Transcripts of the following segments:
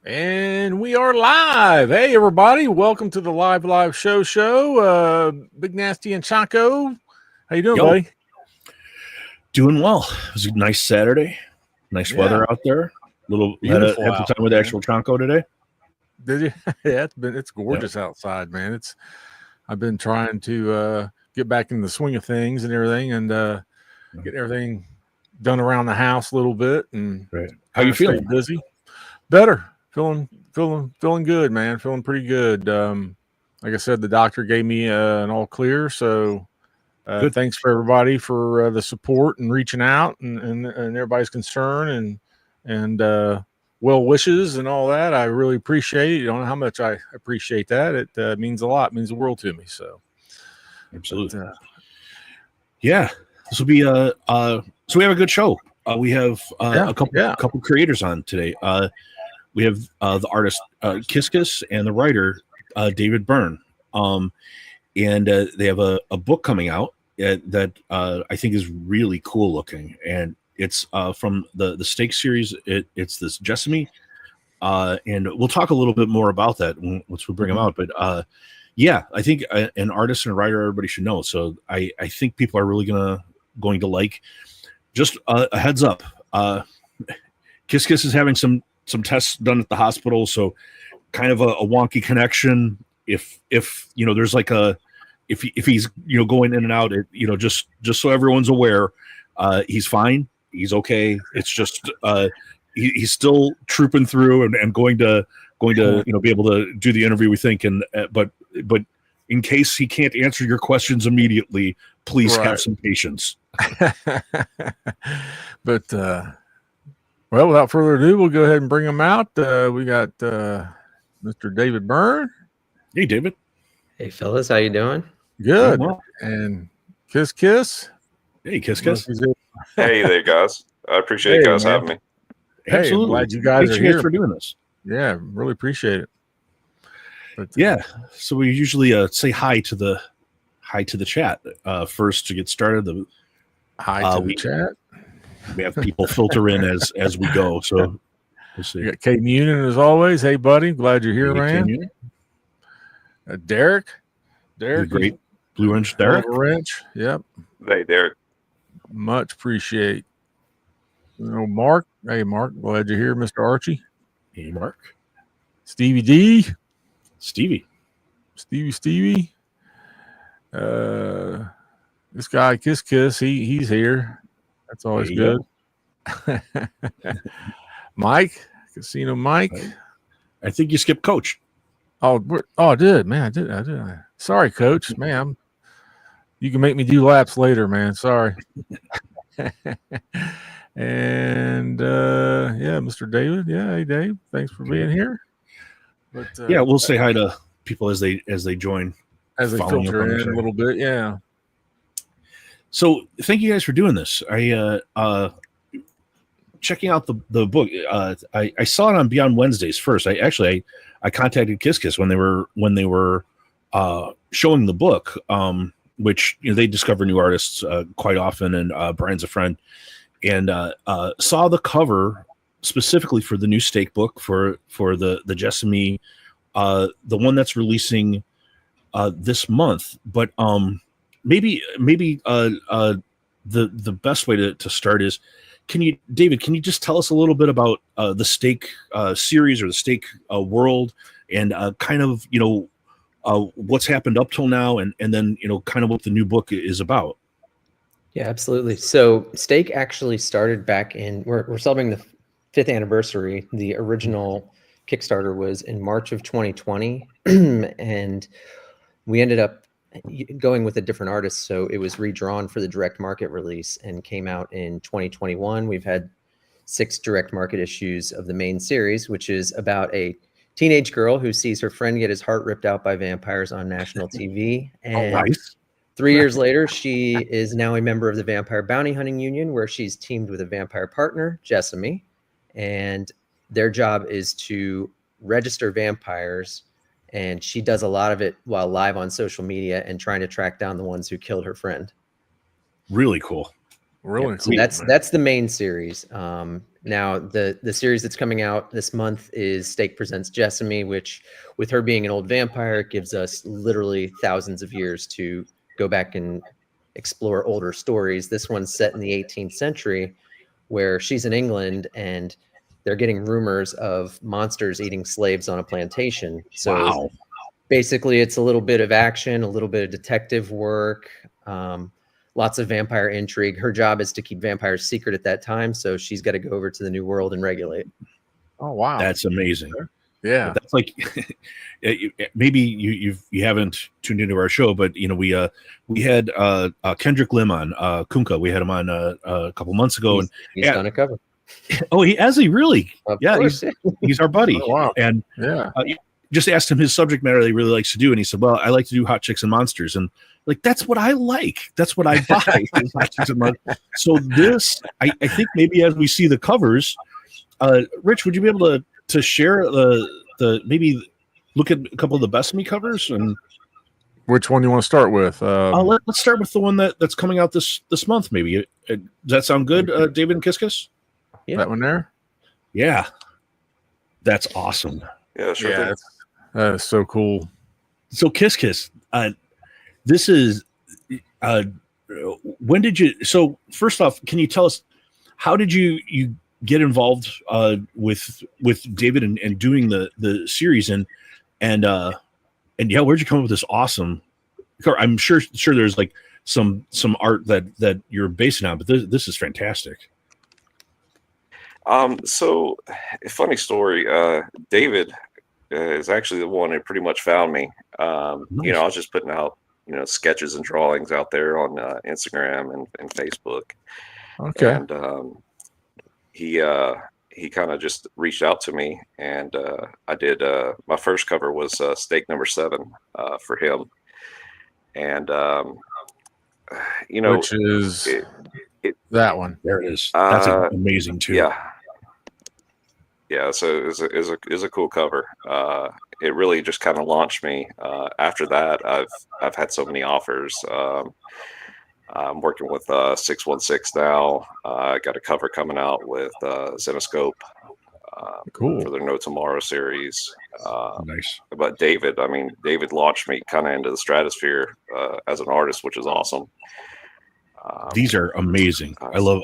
And we are live. Hey, everybody. Welcome to the live show. Big Nasty and Chaco. How you doing, buddy? Doing well. It was a nice Saturday. Nice weather out there. Had some time with actual Chaco today. Did you? Yeah, it's gorgeous outside, man. I've been trying to get back in the swing of things and everything, and get everything done around the house a little bit. And how you feeling? Busy. Better. Feeling good, man. Feeling pretty good. Like I said, the doctor gave me an all clear. So thanks for everybody for the support and reaching out and everybody's concern and well wishes and all that. I really appreciate it. You don't know how much I appreciate that. It means a lot. It means the world to me. So absolutely. This will be so we have a good show. We have a couple creators on today. We have the artist KissKiss and the writer David Byrne, and they have a book coming out that I think is really cool looking, and it's from the Steak series. It's this Jessamy, and we'll talk a little bit more about that once we bring them out. But I think an artist and a writer everybody should know. So I think people are really going to like. Just a heads up, KissKiss is having some tests done at the hospital, so kind of a wonky connection. If there's like if he's going in and out, just so everyone's aware, he's fine, he's okay. It's just he's still trooping through and going to be able to do the interview, we think, and but in case he can't answer your questions immediately, please have some patience. But well, without further ado, we'll go ahead and bring him out. We got Mr. David Byrne. Hey, David. Hey, fellas. How you doing? Good. And KissKiss. Hey, KissKiss. Hey there, guys. I appreciate you guys having me. Hey, absolutely. Glad you guys are here for doing this. Yeah, really appreciate it. But, so we usually say hi to the chat first to get started. Hi to the chat. We have people filter in as we go. So we'll see. We got Kate Munin as always. Hey, buddy. Glad you're here, man. Derek. Great. Blue Wrench Derek. Wrench. Yep. Hey, Derek. Much appreciate. Mark. Hey, Mark. Glad you're here, Mr. Archie. Hey, Mark. Stevie D. Stevie. This guy KissKiss, he's here. That's always good. Mike, Casino Mike. I think you skipped Coach. I did, man. I did. Sorry, Coach, man. You can make me do laps later, man. Sorry. And Mr. David. Yeah, hey Dave. Thanks for being here. But we'll say hi to people as they join. As they filter in a little bit, yeah. So thank you guys for doing this. I checking out the book. I saw it on Beyond Wednesdays first. I contacted KissKiss when they were showing the book, which they discover new artists quite often, and Brian's a friend, and saw the cover specifically for the new Steak book for the Jessamy, the one that's releasing this month. But maybe the best way to start is, David, can you just tell us a little bit about the Steak series or the Steak world, and kind of what's happened up till now, and then kind of what the new book is about? Yeah, absolutely. So Steak actually started back in, we're celebrating the 5th anniversary. The original Kickstarter was in March of 2020, and we ended up going with a different artist, so it was redrawn for the direct market release and came out in 2021. We've had 6 direct market issues of the main series, which is about a teenage girl who sees her friend get his heart ripped out by vampires on national TV. And 3 years later, she is now a member of the Vampire Bounty Hunting Union, where she's teamed with a vampire partner, Jessamy, and their job is to register vampires. And she does a lot of it while live on social media and trying to track down the ones who killed her friend. Really cool. Really So that's the main series. Now the series that's coming out this month is Stake Presents Jessamy, which, with her being an old vampire, gives us literally thousands of years to go back and explore older stories. This one's set in the 18th century, where she's in England and they're getting rumors of monsters eating slaves on a plantation. So basically, it's a little bit of action, a little bit of detective work. Lots of vampire intrigue. Her job is to keep vampires secret at that time, so she's got to go over to the New World and regulate. Oh wow, that's amazing. Yeah, but that's like maybe you haven't tuned into our show, but we had Kendrick Lim on Kunka. We had him on a couple months ago, he's done a cover. Oh, has he really? Of yeah, course. He's our buddy. Oh, wow. And just asked him his subject matter that he really likes to do, and he said, "Well, I like to do hot chicks and monsters." And like, that's what I like. That's what I buy. Hot chicks and monsters. So this, I think maybe as we see the covers, Rich, would you be able to share the maybe look at a couple of the Best of Me covers? And which one do you want to start with? Let's start with the one that's coming out this month. Maybe does that sound good, David and KissKiss? Yeah, that one there. Yeah, that's awesome. Yeah, sure. Yeah, that is so cool. So KissKiss, this is when did you? So first off, can you tell us how did you get involved with David and doing the series and yeah, where'd you come up with this awesome? I'm sure there's like some art that you're basing on, but this is fantastic. So a funny story. David is actually the one who pretty much found me. Nice. I was just putting out sketches and drawings out there on Instagram and Facebook. Okay. And he kind of just reached out to me, and I did my first cover was Stake number 7 for him, and which is that one. There it is. That's amazing too. Yeah. So it is a cool cover. It really just kind of launched me. After that, I've had so many offers. I'm working with 616 now. I got a cover coming out with Zenoscope cool for their No Tomorrow series. Nice. But David launched me kind of into the stratosphere as an artist, which is awesome. These are amazing. I love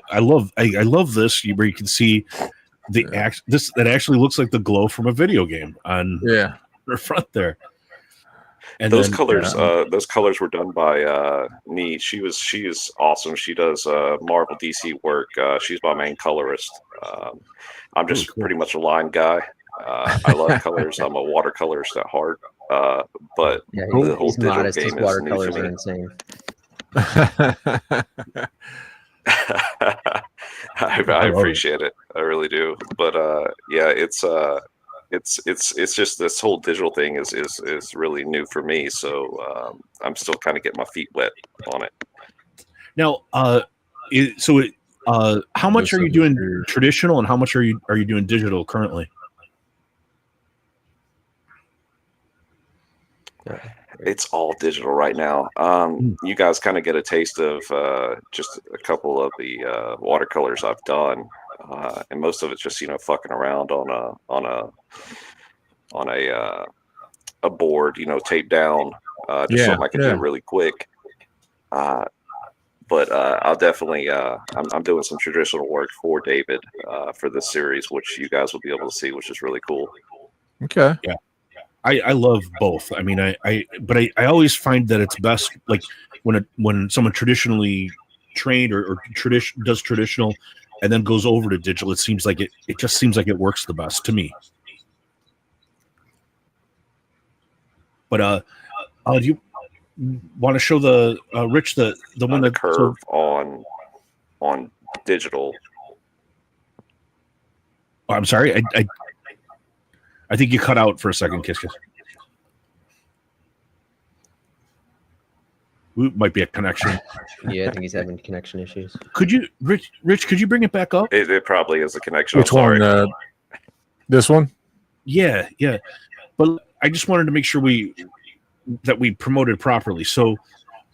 this where you can see that actually looks like the glow from a video game on the front there. And those colors were done by Nee. She is awesome. She does Marvel DC work. She's my main colorist. I'm just pretty much a line guy. I love colors. I'm a watercolorist at heart. But the whole digital game is new to me. Insane. I appreciate it. I really do. But it's just this whole digital thing is really new for me. So I'm still kind of getting my feet wet on it. Now, how much are you doing traditional, and how much are you doing digital currently? It's all digital right now. You guys kind of get a taste of just a couple of the watercolors I've done, and most of it's just fucking around on a board, taped down, just something I can do really quick. But I'll definitely I'm doing some traditional work for David for this series, which you guys will be able to see, which is really cool. Okay. Yeah. I love both. I mean, but I always find that it's best like when someone traditionally trained or does traditional and then goes over to digital. It seems like it just seems like it works the best to me. But do you want to show the Rich the one that curve on digital? Oh, I'm sorry. I think you cut out for a second, KissKiss. Might be a connection. Yeah, I think he's having connection issues. Could you, Rich? Could you bring it back up? It probably is a connection. Which one? This one? Yeah. But I just wanted to make sure that we promoted properly. So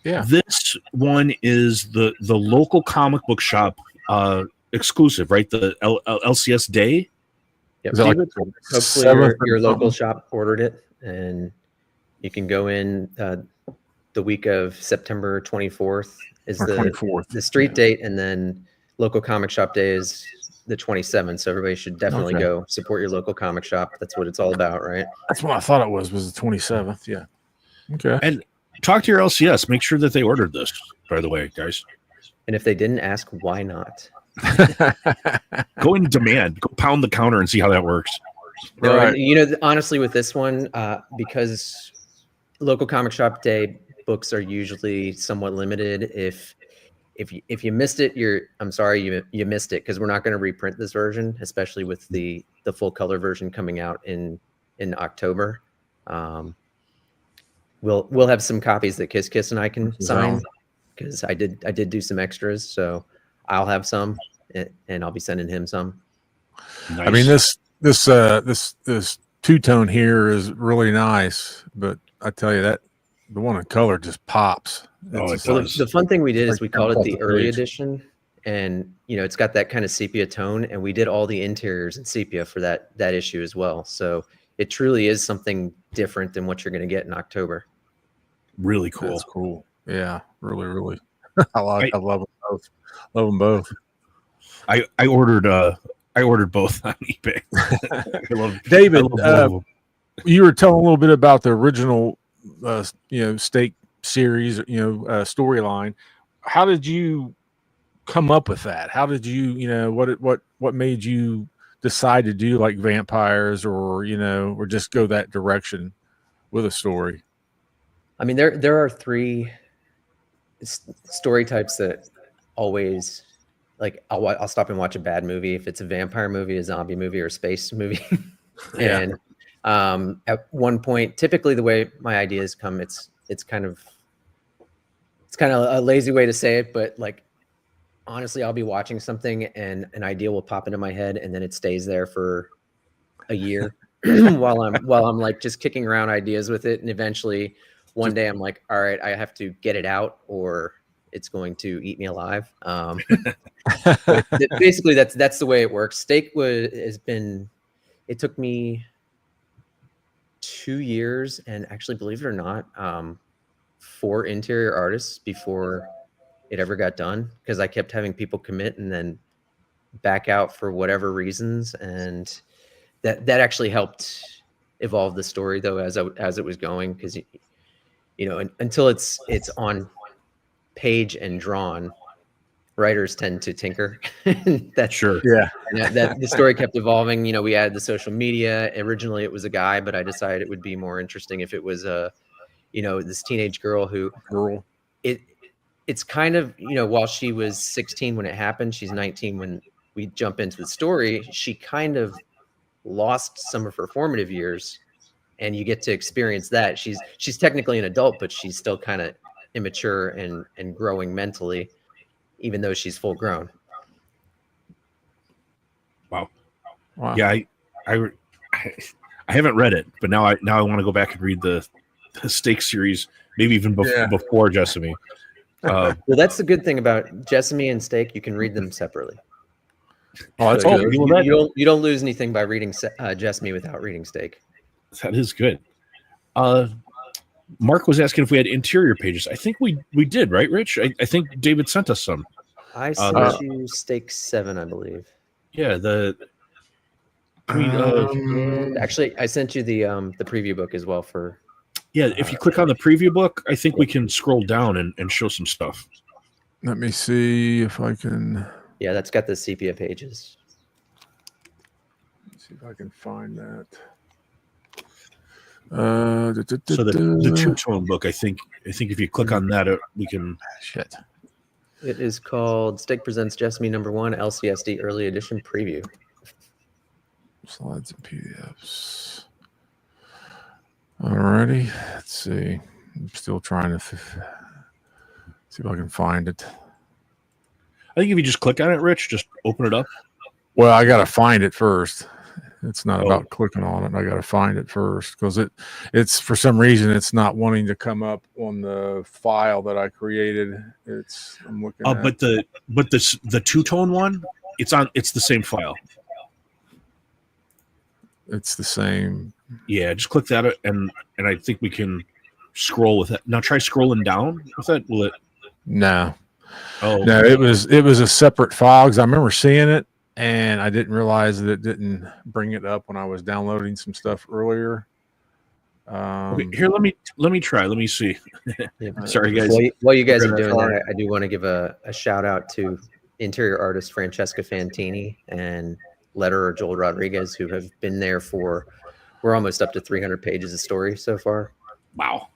Yeah. This one is the local comic book shop exclusive, right? The LCS Day. Yep. Is that like Hopefully your local shop ordered it, and you can go in the week of September 24th is or 24th. the street date, and then local comic shop day is the 27th. So everybody should definitely go support your local comic shop. That's what it's all about, right? That's what I thought it was the 27th. Yeah. Okay. And talk to your LCS. Make sure that they ordered this, by the way, guys. And if they didn't ask, why not? Go in demand. Go pound the counter and see how that works. No, right. Honestly, with this one, because local comic shop day books are usually somewhat limited. If you missed it, I'm sorry you missed it, because we're not going to reprint this version, especially with the full color version coming out in October. We'll have some copies that KissKiss and I can sign, because I did do some extras, so I'll have some, and I'll be sending him some. Nice. I mean, this two-tone here is really nice, but I tell you that the one in color just pops. The fun thing we did is we called it the early edition, and it's got that kind of sepia tone, and we did all the interiors in sepia for that issue as well. So it truly is something different than what you're going to get in October. Really cool. That's cool. Yeah, really. I love them both. Love them both. I ordered both on eBay. David, you were telling a little bit about the original, Steak series, storyline. How did you come up with that? How did you, what made you decide to do like vampires, or just go that direction with a story? I mean, there are three story types that always, like, I'll stop and watch a bad movie if it's a vampire movie, a zombie movie, or a space movie. And at one point, typically the way my ideas come, it's kind of a lazy way to say it, but like, honestly, I'll be watching something and an idea will pop into my head, and then it stays there for a year while I'm like just kicking around ideas with it, and eventually one day I'm like, all right, I have to get it out, or it's going to eat me alive. Basically, that's the way it works. Steak it took me 2 years, and actually, believe it or not, 4 interior artists before it ever got done, because I kept having people commit and then back out for whatever reasons, and that actually helped evolve the story, though, as it was going, because until it's on page and drawn, writers tend to tinker. That's sure. Yeah. And that the story kept evolving. We added the social media. Originally it was a guy, but I decided it would be more interesting if it was this teenage girl it's kind of, while she was 16 when it happened, she's 19 when we jump into the story. She kind of lost some of her formative years, and you get to experience that. She's technically an adult, but she's still kind of immature and growing mentally, even though she's full grown. Wow. Yeah, I haven't read it, but now I want to go back and read the Steak series, maybe even before Jessamy. Well, that's the good thing about Jessamy and Steak. You can read them separately. Oh, that's so good. You don't lose anything by reading Jessamy without reading Steak. That is good. Mark was asking if we had interior pages. I think we did, right, Rich? I think David sent us some. I sent you Steak 7, I believe. Yeah, actually, I sent you the preview book as well for. Yeah, if you click on the preview book, I think we can scroll down and show some stuff. Let me see if I can. Yeah, that's got the sepia pages. Let's see if I can find that. So the two-tone book, I think if you click on that, we can. Shit. It is called Steak Presents Jessamy #1 LCSD Early Edition Preview. Slides and PDFs. Alrighty, let's see. I'm still trying to see if I can find it. I think if you just click on it, Rich, just open it up. Well, I got to find it first. It's not about clicking on it. I got to find it first because it's for some reason it's not wanting to come up on the file that I created. I'm looking at. But the two-tone one, it's the same file. It's the same. Yeah, just click that and I think we can scroll with it. Now try scrolling down with it. Will it? No. Oh no, it was a separate file because I remember seeing it and I didn't realize that it didn't bring it up when I was downloading some stuff earlier. Okay, here, let me try. Let me see. Sorry, guys. While you guys are doing that, I do want to give a shout out to interior artist Francesca Fantini and letterer Joel Rodriguez, who have been there we're almost up to 300 pages of story so far. Wow.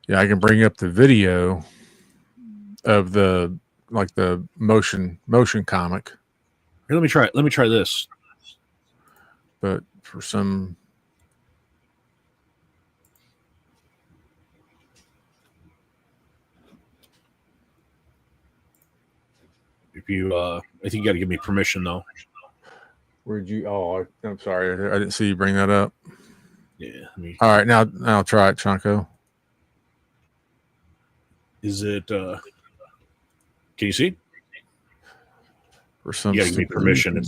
Yeah, I can bring up the video of the motion comic. Here, let me try this. But for some if you I think you got to give me permission though. Where'd you? Oh, I'm sorry. I didn't see you bring that up. Yeah. All right, now try it, Chanko. Is it? Can you see? For some, you got to give me permission.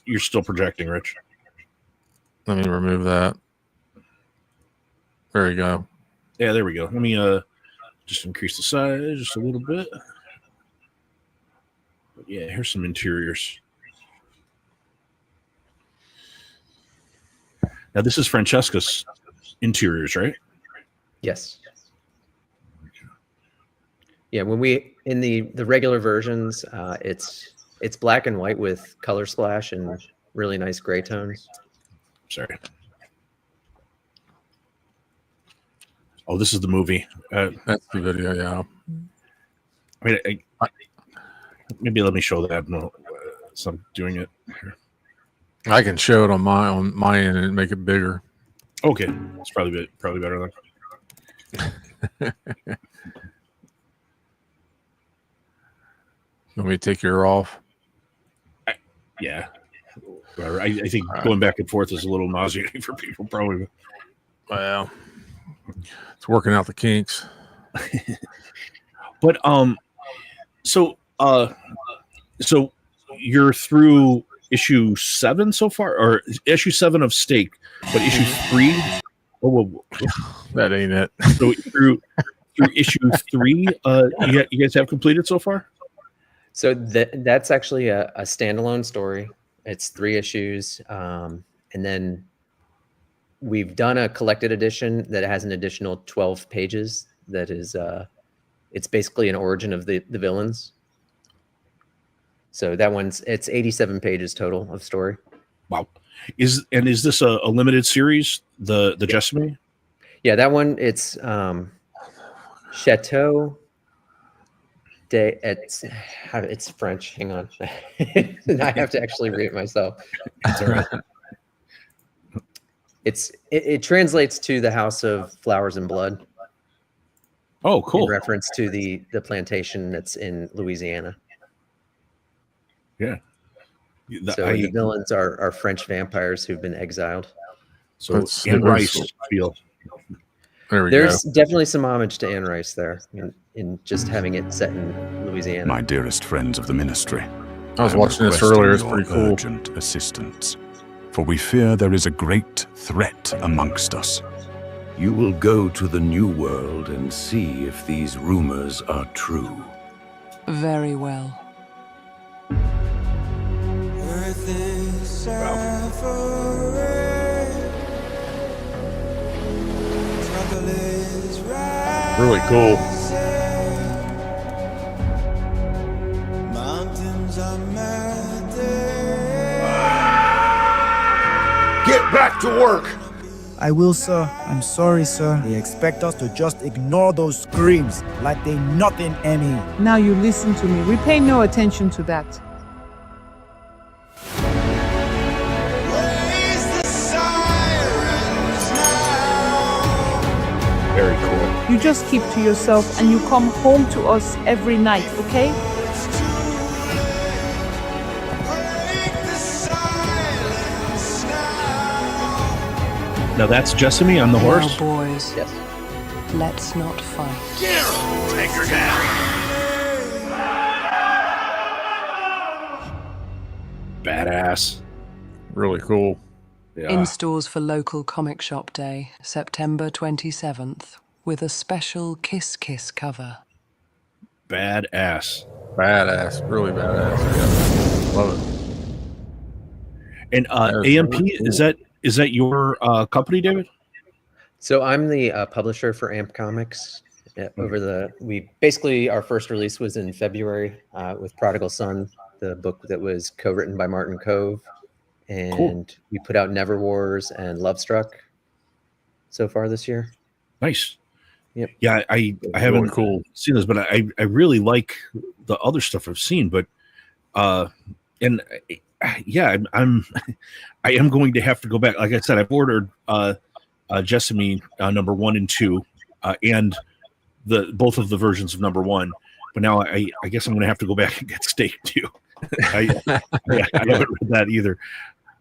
You're still projecting, Rich. Let me remove that. There you go. Yeah, there we go. Let me just increase the size just a little bit. But yeah, here's some interiors. Now this is Francesca's interiors, right? Yes. Yeah, when we in the regular versions, it's black and white with color splash and really nice gray tones. Sorry. Oh, this is the movie. That's the video, yeah. I mean, maybe let me show that. No, so I'm doing it here. I can show it on my end and make it bigger. Okay, it's probably better then. You want me to take your off? Yeah. I think going back and forth is a little nauseating for people, probably. Well, it's working out the kinks. But so you're through issue 7 so far, or issue 7 of Stake, but issue 3. Oh, that ain't it. So through issue 3, you guys have completed so far. So that's actually a standalone story. It's 3 issues, and then we've done a collected edition that has an additional 12 pages. That is, it's basically an origin of the villains. So that it's 87 pages total of story. Wow. Is this a limited series? The Jessamy? Yeah, that one it's Chateau. It's French. Hang on, I have to actually read it myself. That's all right. It translates to the House of Flowers and Blood. Oh, cool. In reference to the plantation that's in Louisiana. Yeah. The villains are French vampires who've been exiled. So Anne Rice feel. There's definitely some homage to Anne Rice there in just having it set in Louisiana. My dearest friends of the ministry, I was watching this earlier. It's pretty cool. Urgent assistance, for we fear there is a great threat amongst us. You will go to the New World and see if these rumors are true. Very well. Really cool. Get back to work! I will, sir. I'm sorry, sir. They expect us to just ignore those screams like they nothing any. Now you listen to me. We pay no attention to that. Very cool. You just keep to yourself and you come home to us every night, okay? Now that's Jessamy on the horse. Now, boys, Yes. let's not fight. Take her down. Badass. Really cool. Yeah. In stores for local comic shop day, September 27th, with a special KissKiss cover. Badass. Badass. Really badass. Yeah. Love it. And AMP, is that your company, David? So I'm the publisher for AMP Comics. We basically, our first release was in February with Prodigal Son, the book that was co-written by Martin Cove, and we put out Never Wars and Love Struck so far this year. Nice. Yep. Yeah, I haven't seen this, but I really like the other stuff I've seen. But and yeah, I am going to have to go back. Like I said, I've ordered Jessamy number 1 and 2, and both of the versions of number 1. But now I guess I'm going to have to go back and get Steak too. I haven't read that either.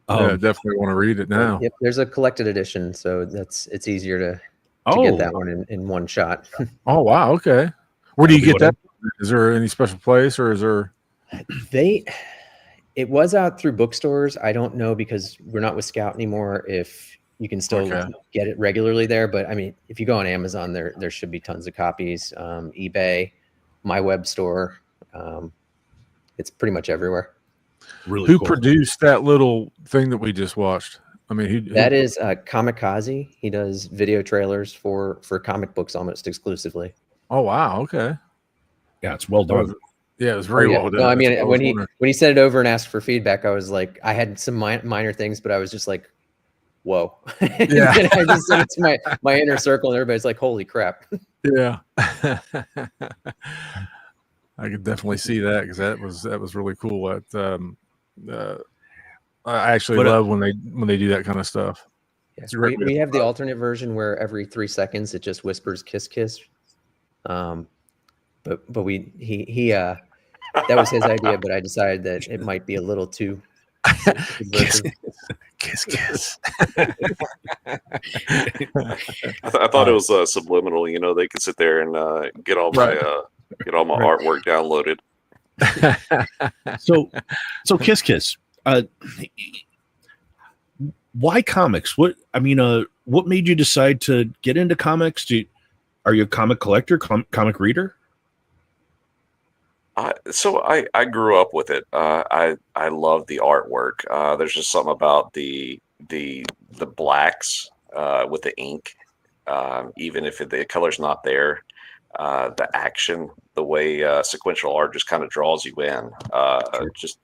Yeah, definitely want to read it now. Yep, there's a collected edition, so it's easier to get that one in one shot. Oh wow, okay. Where do you get that? Is there any special place, or is there? It was out through bookstores. I don't know, because we're not with Scout anymore, if you can still get it regularly there. But I mean, if you go on Amazon, there should be tons of copies. eBay, my web store. It's pretty much everywhere. Really Who cool. produced that little thing that we just watched? I mean, that is Kamikaze. He does video trailers for comic books almost exclusively. Oh wow, okay. Yeah, it's well done. Yeah, it was very well done. No, I mean, when he sent it over and asked for feedback, I was like, I had some minor things, but I was just like, whoa. Yeah. And I just sent it to my inner circle, and everybody's like, holy crap. Yeah. I could definitely see that, because that was really cool. I actually love when they do that kind of stuff. Yes, we have the alternate version where every 3 seconds it just whispers "kiss kiss." But he that was his idea, but I decided that it might be a little too kiss. I thought it was subliminal. You know, they could sit there and get all my artwork downloaded. So KissKiss. Why comics? What made you decide to get into comics? Are you a comic collector, comic reader? So I grew up with it. I love the artwork. There's just something about the blacks with the ink, even if the color's not there. The action, the way sequential art just kind of draws you in. Just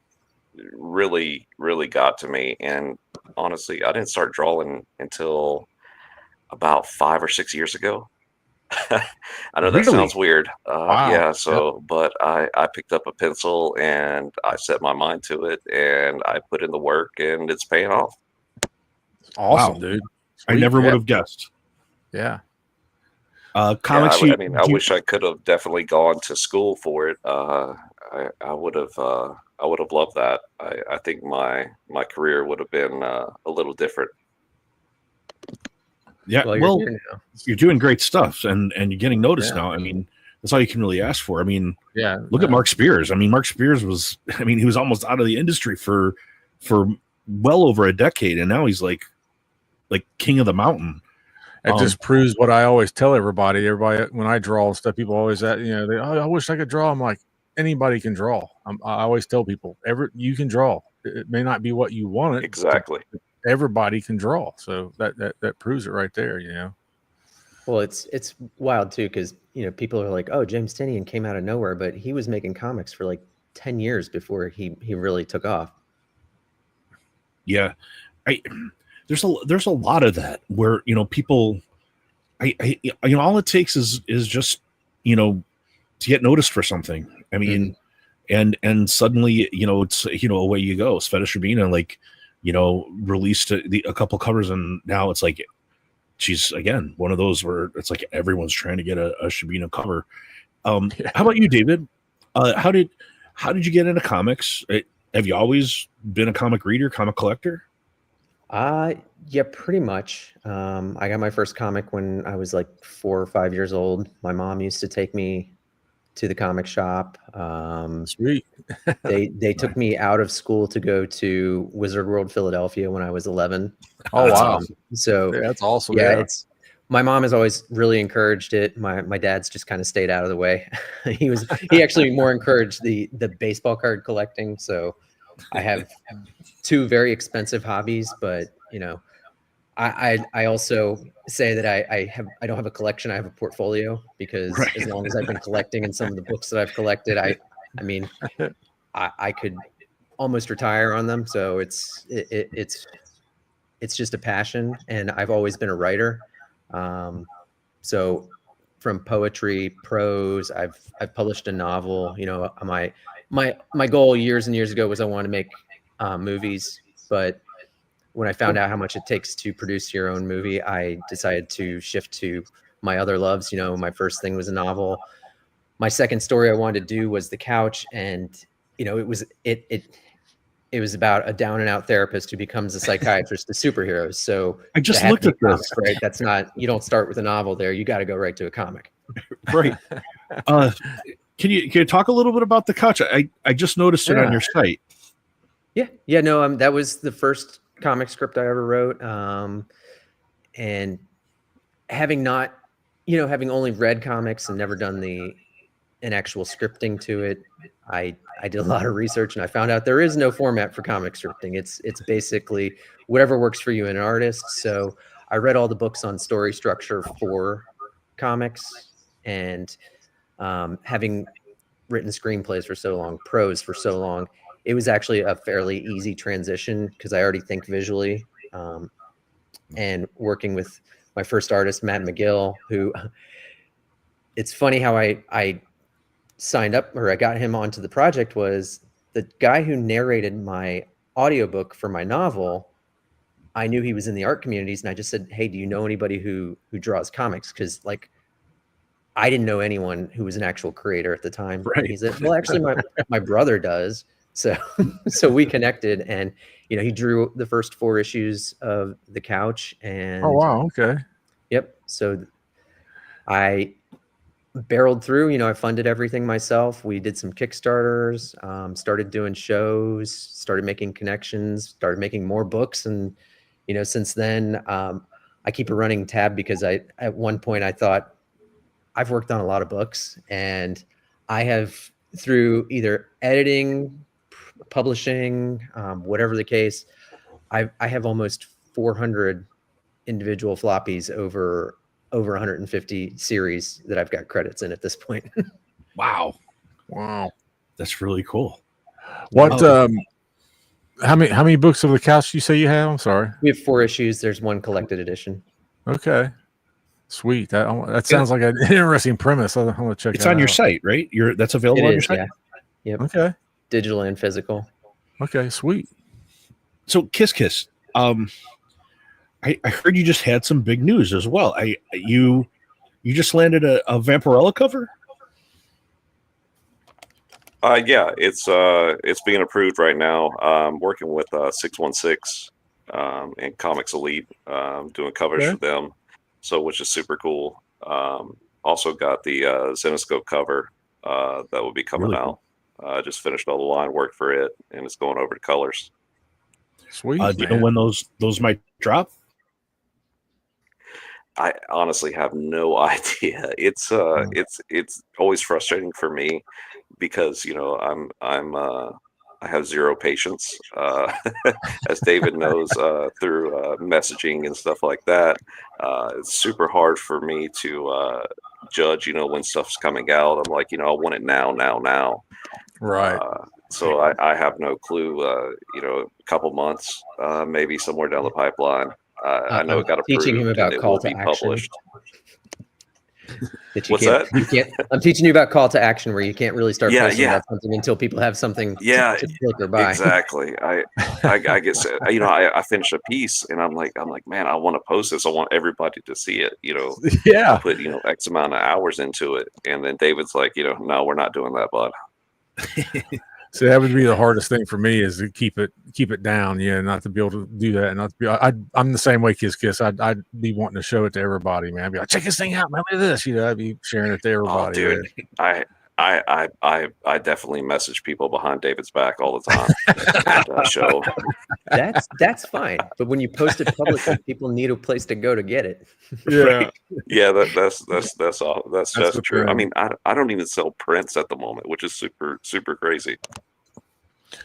really got to me. And honestly, I didn't start drawing until about 5 or 6 years ago. I know that sounds weird. Wow. Yeah. So, but I picked up a pencil and I set my mind to it, and I put in the work, and it's paying off. Awesome, dude. Sweet. I never would have guessed. Yeah. Comics. I mean, I wish I could have definitely gone to school for it. I would have loved that. I think my career would have been a little different. Yeah, well, you're doing great stuff, and you're getting noticed now. I mean, that's all you can really ask for. I mean, look at Mark Spears. I mean, Mark Spears he was almost out of the industry for well over a decade, and now he's like king of the mountain. It just proves what I always tell everybody. When I draw stuff, people always I wish I could draw. I'm like, anybody can draw. I always tell people, you can draw. It may not be what you want it exactly. Everybody can draw, so that proves it right there. Well, it's wild too, because people are like, oh, James Tynion came out of nowhere, but he was making comics for like 10 years before he really took off. Yeah, there's a lot of that where people, all it takes is just to get noticed for something. I mean, and suddenly it's away you go. Sveta Shabina released a couple covers, and now it's like she's again one of those where it's like everyone's trying to get a Shabina cover. How about you, David? How did you get into comics? Have you always been a comic reader, comic collector? Yeah, pretty much. I got my first comic when I was like 4 or 5 years old. My mom used to take me to the comic shop. Sweet. They took me out of school to go to Wizard World Philadelphia when I was 11. Oh wow. So yeah, that's awesome. yeah, Yeah. it's my mom has always really encouraged it. My dad's just kind of stayed out of the way. He actually more encouraged the baseball card collecting. So I have 2 very expensive hobbies, but I also say that I don't have a collection. I have a portfolio because as long as I've been collecting and some of the books that I've collected, I mean, I could almost retire on them. So it's just a passion, and I've always been a writer. So from poetry, prose, I've published a novel. My goal years and years ago was I wanted to make movies, but when I found out how much it takes to produce your own movie, I decided to shift to my other loves. My first thing was a novel. My second story I wanted to do was The Couch, and it was about a down and out therapist who becomes a psychiatrist to superheroes. So I just looked at this. Right? That's not, you don't start with a novel there. You got to go right to a comic. Right. Can you talk a little bit about The Couch? I just noticed it on your site. Yeah. No, that was the first comic script I ever wrote. And having only read comics and never done an actual scripting to it, I did a lot of research, and I found out there is no format for comic scripting. It's basically whatever works for you and an artist. So I read all the books on story structure for comics, and having written screenplays for so long, prose for so long, it was actually a fairly easy transition because I already think visually. And working with my first artist, Matt McGill, who it's funny how I signed up, or I got him onto the project, was the guy who narrated my audiobook for my novel. I knew he was in the art communities, and I just said, hey, do you know anybody who draws comics? Because I didn't know anyone who was an actual creator at the time. Right. He said, well, actually my brother does. So we connected, and he drew the first 4 issues of The Couch. And oh wow, okay. Yep. So I barreled through. I funded everything myself. We did some Kickstarters, started doing shows, started making connections, started making more books, and since then I keep a running tab because at one point I thought, I've worked on a lot of books, and I have, through either editing, publishing, whatever the case, I have almost 400 individual floppies over 150 series that I've got credits in at this point. Wow. That's really cool. What how many books of The Couch do you say you have? I'm sorry. We have 4 issues. There's 1 collected edition. Okay. Sweet. That sounds like an interesting premise. I'm gonna check it out. It's on your site, right? That's available on your site? Yeah. Yep. Okay. Digital and physical. Okay, sweet. So KissKiss, I heard you just had some big news as well. You just landed a Vampirella cover? Yeah, it's being approved right now. Working with 616 and Comics Elite, doing covers for them. So, which is super cool. Also got the Zenoscope cover that will be coming out. Just finished all the line work for it, and it's going over to colors. Sweet. Do you know when those might drop? I honestly have no idea. It's always frustrating for me because I have zero patience, as David knows, through messaging and stuff like that. It's super hard for me to judge, when stuff's coming out. I'm like, I want it now. Right. So I have no clue. A couple months, maybe somewhere down the pipeline. I know it got approved. Teaching him about and call it will to be action. published. What's that? I'm teaching you about call to action, where you can't really start posting about something until people have something to click or buy. Exactly. I get I finish a piece and I'm like, man, I want to post this. I want everybody to see it. Yeah. I put X amount of hours into it, and then David's like, no, we're not doing that, bud. So that would be the hardest thing for me is to keep it down, not to be able to do that. And not to be, I'm the same way, Kiss. I'd be wanting to show it to everybody, man. I'd be like, check this thing out, man. Look at this. I'd be sharing it to everybody. Oh, dude, I definitely message people behind David's back all the time. That show. That's fine, but when you post it publicly, people need a place to go to get it. Yeah, right? Yeah, that's all. That's true. I mean, I don't even sell prints at the moment, which is super crazy.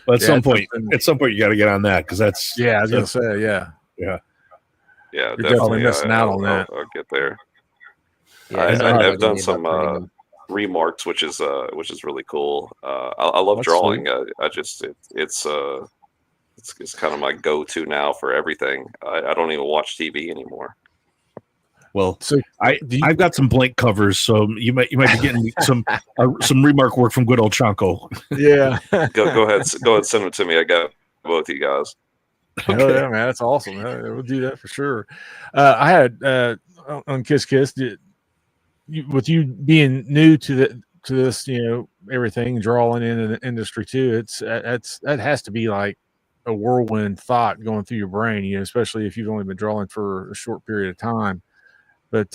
But at some point, you got to get on that because that's I was gonna say, yeah. You're definitely missing out on that. I'll get there. Yeah, I've done some remarks, which is really cool. I love drawing. It's kind of my go-to now for everything. I don't even watch TV anymore. Well, so I've got some blank covers, so you might be getting some remark work from good old Chanko. Yeah, go ahead, send them to me. I got both of you guys. Okay. Hell yeah, man, that's awesome. We'll do that for sure. I had on KissKiss, with you being new to this, everything drawing in the industry too. That has to be like a whirlwind thought going through your brain, especially if you've only been drawing for a short period of time. But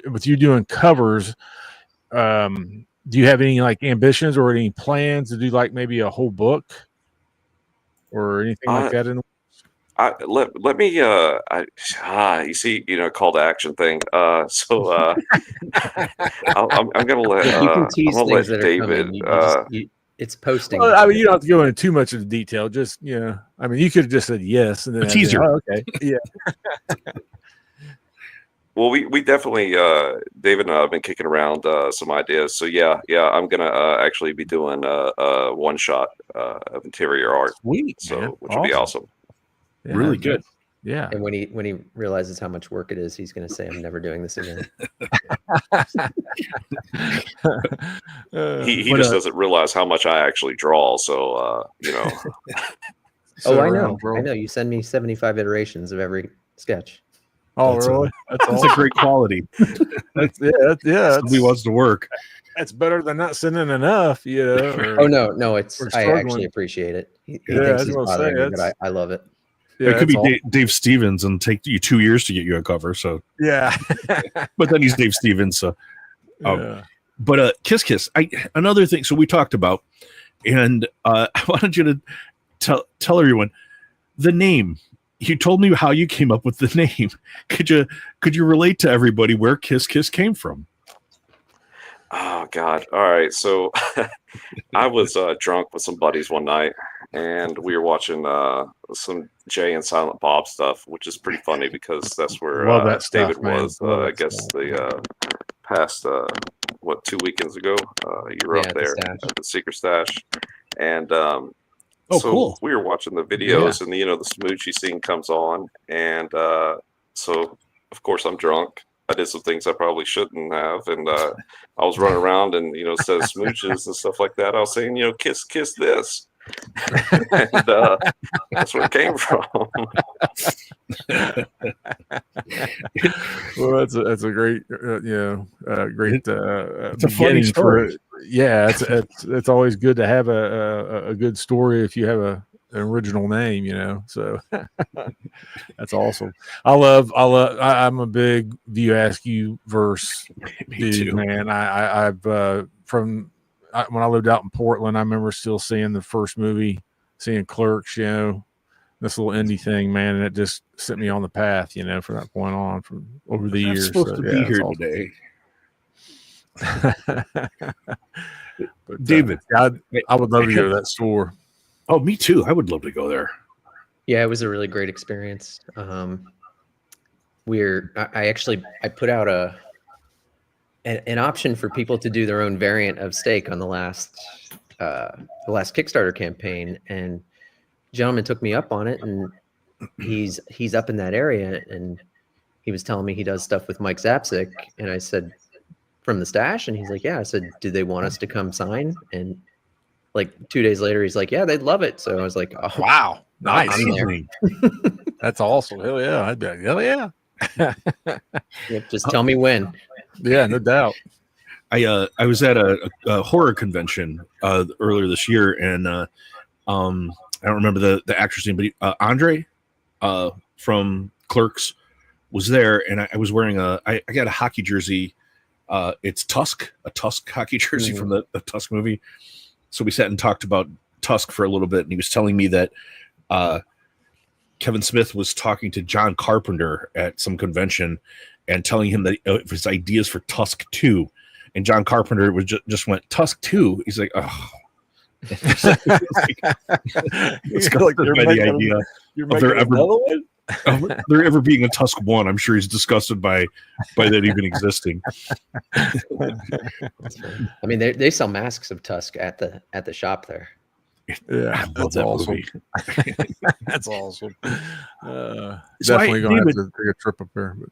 with you doing covers, do you have any like ambitions or any plans to do like maybe a whole book or anything like that? Let me you see, call to action thing. So I'm gonna let you can tease I'm gonna let David. It's posting. Well, I mean, you don't have to go into too much of the detail. Just I mean, you could have just said yes and then a teaser. Okay, yeah. Well, we definitely David and I have been kicking around some ideas. So yeah, I'm gonna actually be doing a one shot of interior art. Sweet, so which would be awesome. Yeah, really good. Yeah. And when he realizes how much work it is, he's going to say, "I'm never doing this again." He just doesn't realize how much I actually draw. So Oh, I know. I know. You send me 75 iterations of every sketch. Oh, really? That's a great quality. Somebody wants to work. That's better than not sending enough, Or, oh no, it's. I actually appreciate it. He thinks he's bothering me, but I love it. Yeah, it could be Dave Stevens and take you 2 years to get you a cover. So yeah, but then he's Dave Stevens. So, but KissKiss. Another thing. So we talked about, and I wanted you to tell everyone the name. You told me how you came up with the name. Could you relate to everybody where KissKiss came from? Oh God! All right, so I was drunk with some buddies one night, and we were watching some Jay and Silent Bob stuff, which is pretty funny because that's where David was. I guess the past 2 weekends ago, you were up there at the Secret Stash, and cool. We were watching the videos, and the smoochy scene comes on, and so of course I'm drunk. I did some things I probably shouldn't have, and I was running around and instead of smooches and stuff like that, I was saying kiss this, and that's where it came from. Well, that's a great great it's a funny story. It's always good to have a good story if you have an original name, so that's awesome. I'm a big View Askew verse dude, man. I've when I lived out in Portland, I remember still seeing the first movie, seeing Clerks, this little indie thing, man, and it just set me on the path, from that point on, from over the years. Supposed to be here today. But, David, I would love to go to that store. Oh, me too. I would love to go there. Yeah, it was a really great experience. I put out an option for people to do their own variant of steak on the last Kickstarter campaign, and gentleman took me up on it, and he's up in that area, and he was telling me he does stuff with Mike Zapsik, and I said, from the stash, and he's like, yeah. I said, do they want us to come sign? And like 2 days later, he's like, yeah, they'd love it. So I was like, oh wow, nice. That's awesome. Hell yeah. I'd be like, hell yeah. Yep, just tell me when. Yeah, no doubt. I was at a horror convention earlier this year, and I don't remember the actor's name, but Andre from Clerks was there, and I was wearing I got a hockey jersey. It's a Tusk hockey jersey from the Tusk movie. So we sat and talked about Tusk for a little bit, and he was telling me that Kevin Smith was talking to John Carpenter at some convention and telling him that his ideas for Tusk 2, and John Carpenter was just went Tusk 2. He's like, oh. It's like the idea of there ever being a Tusk 1. I'm sure he's disgusted by that even existing. I mean, they sell masks of Tusk at the shop there. Yeah, that's awesome. That's awesome. Definitely gonna have to take a trip up there. But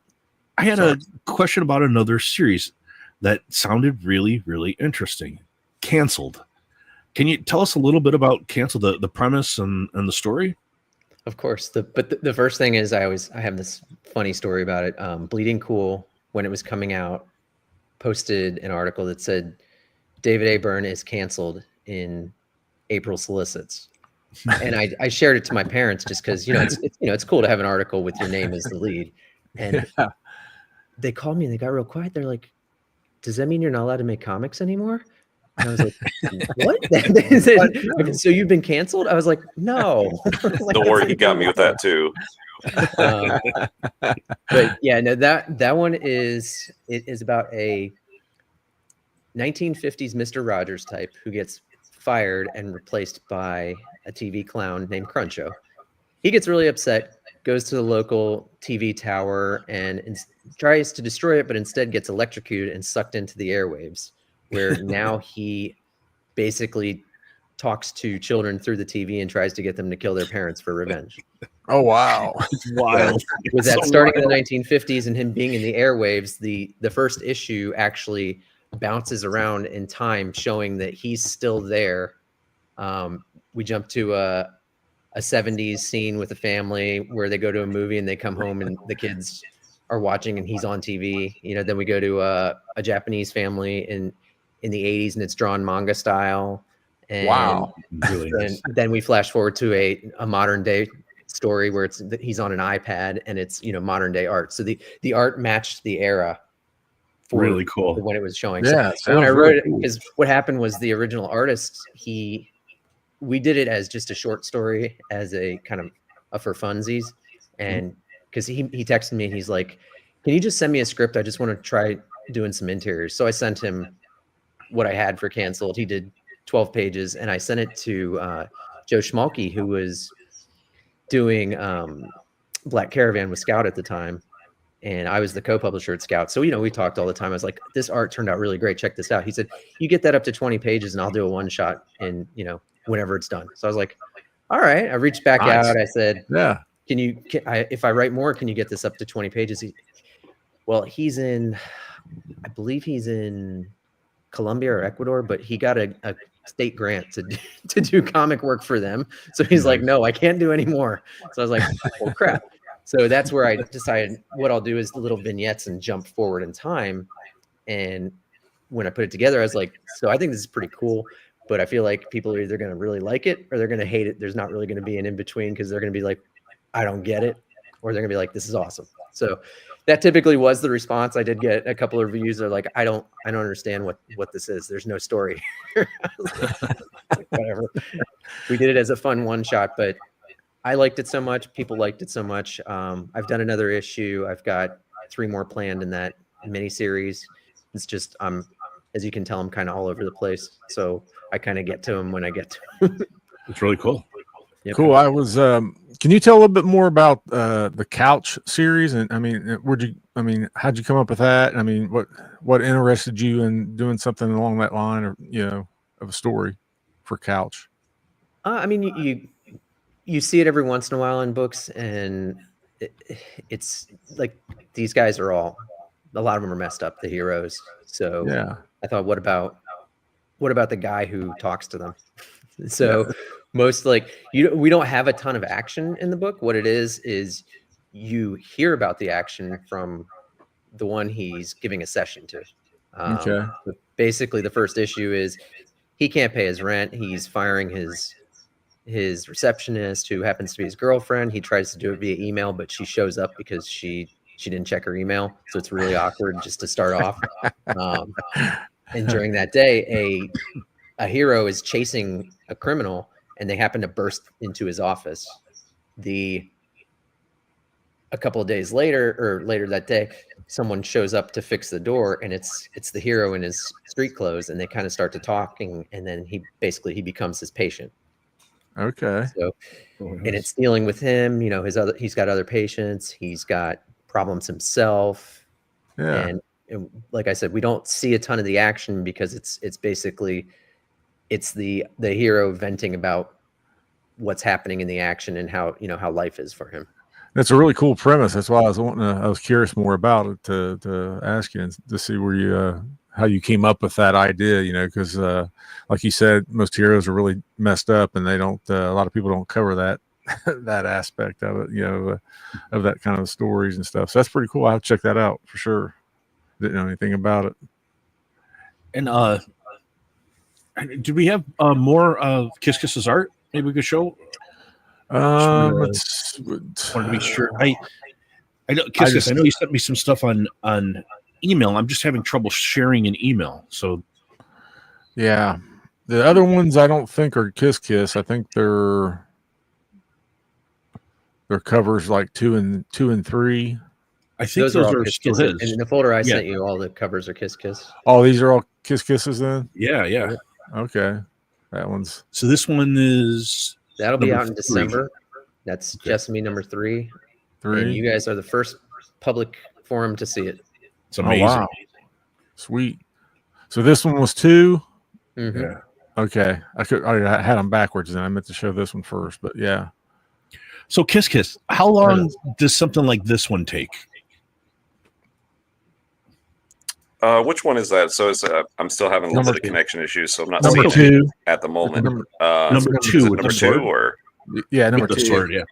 I had a question about another series that sounded really, really interesting. Canceled. Can you tell us a little bit about Canceled, the premise and the story? Of course. The first thing is I have this funny story about it. Bleeding Cool, when it was coming out, posted an article that said David A. Byrne is canceled in April solicits. And I shared it to my parents just because it's cool to have an article with your name as the lead. And they called me and they got real quiet. They're like, "Does that mean you're not allowed to make comics anymore?" And I was like, "What?" They said, "So you've been canceled?" I was like, "No." Don't worry, you got me with that too. But yeah, no, that one is about a 1950s Mr. Rogers type who gets fired and replaced by a TV clown named Cruncho. He gets really upset, goes to the local TV tower and tries to destroy it, but instead gets electrocuted and sucked into the airwaves, where now he basically talks to children through the TV and tries to get them to kill their parents for revenge. Oh, wow. It's wild. With that starting in the 1950s and him being in the airwaves, the first issue actually bounces around in time, showing that he's still there. We jump to a 70s scene with a family where they go to a movie and they come home and the kids are watching and he's on TV. Then we go to a Japanese family in the 80s and it's drawn manga style. And wow. Really nice. Then we flash forward to a modern day story where he's on an iPad and it's modern day art. So the art matched the era. Really cool when it was showing. Yeah. So when I wrote it, because what happened was the original artist, we did it as just a short story, as a kind of for funsies, and because he texted me and he's like, "Can you just send me a script? I just want to try doing some interiors." So I sent him what I had for Canceled. He did 12 pages, and I sent it to Joe Schmalke, who was doing Black Caravan with Scout at the time. And I was the co-publisher at Scout. So, we talked all the time. I was like, "This art turned out really great. Check this out." He said, "You get that up to 20 pages and I'll do a one shot in, whenever it's done." So I was like, "All right." I reached back out. I said, "Yeah, if I write more, can you get this up to 20 pages? He's in, I believe he's in Colombia or Ecuador, but he got a state grant to do comic work for them. So he's like, "No, I can't do any more." So I was like, "Oh crap." So that's where I decided what I'll do is the little vignettes and jump forward in time. And when I put it together, I was like, so I think this is pretty cool, but I feel like people are either going to really like it or they're going to hate it. There's not really going to be an in-between, because they're going to be like, "I don't get it," or they're going to be like, "This is awesome." So that typically was the response. I did get a couple of reviews that are like, I don't understand what this is. There's no story. Whatever. We did it as a fun one shot, but I liked it so much. People liked it so much. I've done another issue. I've got 3 more planned in that miniseries. It's just, as you can tell, I'm kind of all over the place. So I kind of get to them when I get to them. It's really cool. Yep. Cool. I was, can you tell a little bit more about the Couch series? And how'd you come up with that? I mean, what interested you in doing something along that line, or, of a story for Couch? You see it every once in a while in books, and it's like these guys are a lot of them are messed up, the heroes. So yeah, I thought, what about the guy who talks to them? So most we don't have a ton of action in the book. What it is you hear about the action from the one he's giving a session to. Okay. But basically, the first issue is he can't pay his rent. He's firing his receptionist, who happens to be his girlfriend. He tries to do it via email, but she shows up because she didn't check her email, so it's really awkward just to start off. And during that day, a hero is chasing a criminal, and they happen to burst into his office. A couple of days later, or later that day, someone shows up to fix the door, and it's the hero in his street clothes, and they kind of start to talking, and then he becomes his patient. Okay. So, and it's dealing with him. He's got other patients. He's got problems himself. Yeah. And like I said, we don't see a ton of the action because it's basically the hero venting about what's happening in the action and how life is for him. That's a really cool premise. That's why I was curious more about it to ask you and to see where you how you came up with that idea. Because like you said, most heroes are really messed up, and they don't. A lot of people don't cover that that aspect of it. Of that kind of stories and stuff. So that's pretty cool. I'll check that out for sure. Didn't know anything about it. And do we have more of KissKiss's art? Maybe we could show. Wanted to be sure. I know KissKiss. I know you sent me some stuff on email. I'm just having trouble sharing an email. So yeah, the other ones I don't think are KissKiss. I think they're covers like 2 and 3. I think those are still his. And in the folder I sent you, all the covers are KissKiss. Oh, these are all KissKisses then? Yeah. Okay, that one's. So this one is. That'll be out in December. That's just me, number 3. And you guys are the first public forum to see it. It's amazing. Oh, wow. Sweet. So this one was 2. Mm-hmm. Yeah. Okay. I had them backwards, and I meant to show this one first, but yeah. So KissKiss, how long does something like this one take? Which one is that? So it's I'm still having a little bit of connection issues, so I'm not number seeing 2 it at the moment. Number 2, number 2, or yeah, number 2. Sword, yeah.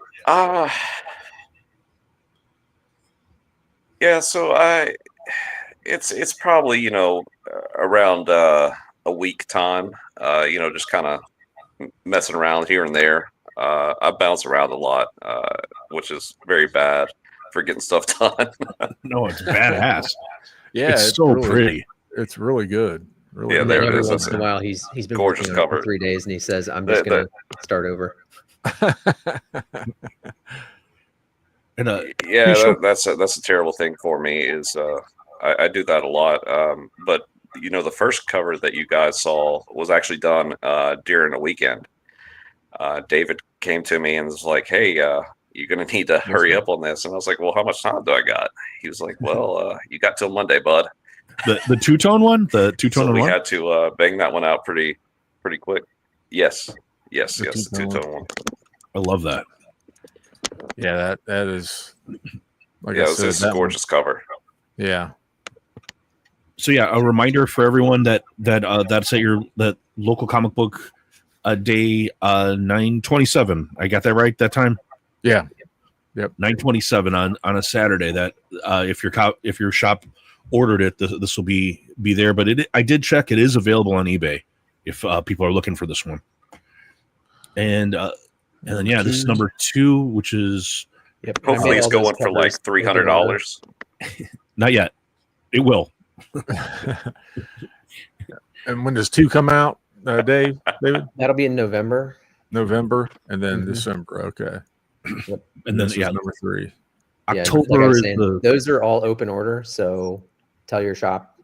Yeah. So it's probably around a week time. Just kind of messing around here and there. I bounce around a lot, which is very bad for getting stuff done. No, it's badass. Yeah, it's so really pretty. It's really good. Really yeah, good. there every it is. once in a while, he's been gorgeous working on it cover. for 3 days, and he says, "I'm just gonna start over." And that's a terrible thing for me. Is I do that a lot. But the first cover that you guys saw was actually done during a weekend. David came to me and was like, "Hey, you're going to need to hurry up on this." And I was like, "Well, how much time do I got?" He was like, "Well, you got till Monday, bud." The two-tone one? The two-tone so we one? had to bang that one out pretty quick. Yes, the two-tone one. I love that. Yeah, that is. Like yeah, I it was said, this gorgeous cover. Yeah. So yeah, a reminder for everyone that's at that local comic book day 9/27. I got that right that time? Yeah. Yep. 9/27 on a Saturday. That if your shop ordered it, this will be there. But I did check; it is available on eBay if people are looking for this one. And then this is number 2, which is hopefully it's going for like $300. Not yet. It will. And when does 2 come out, David? That'll be in November. And then December. Okay. Yep. And then number 3. October is those are all open order. So tell your shop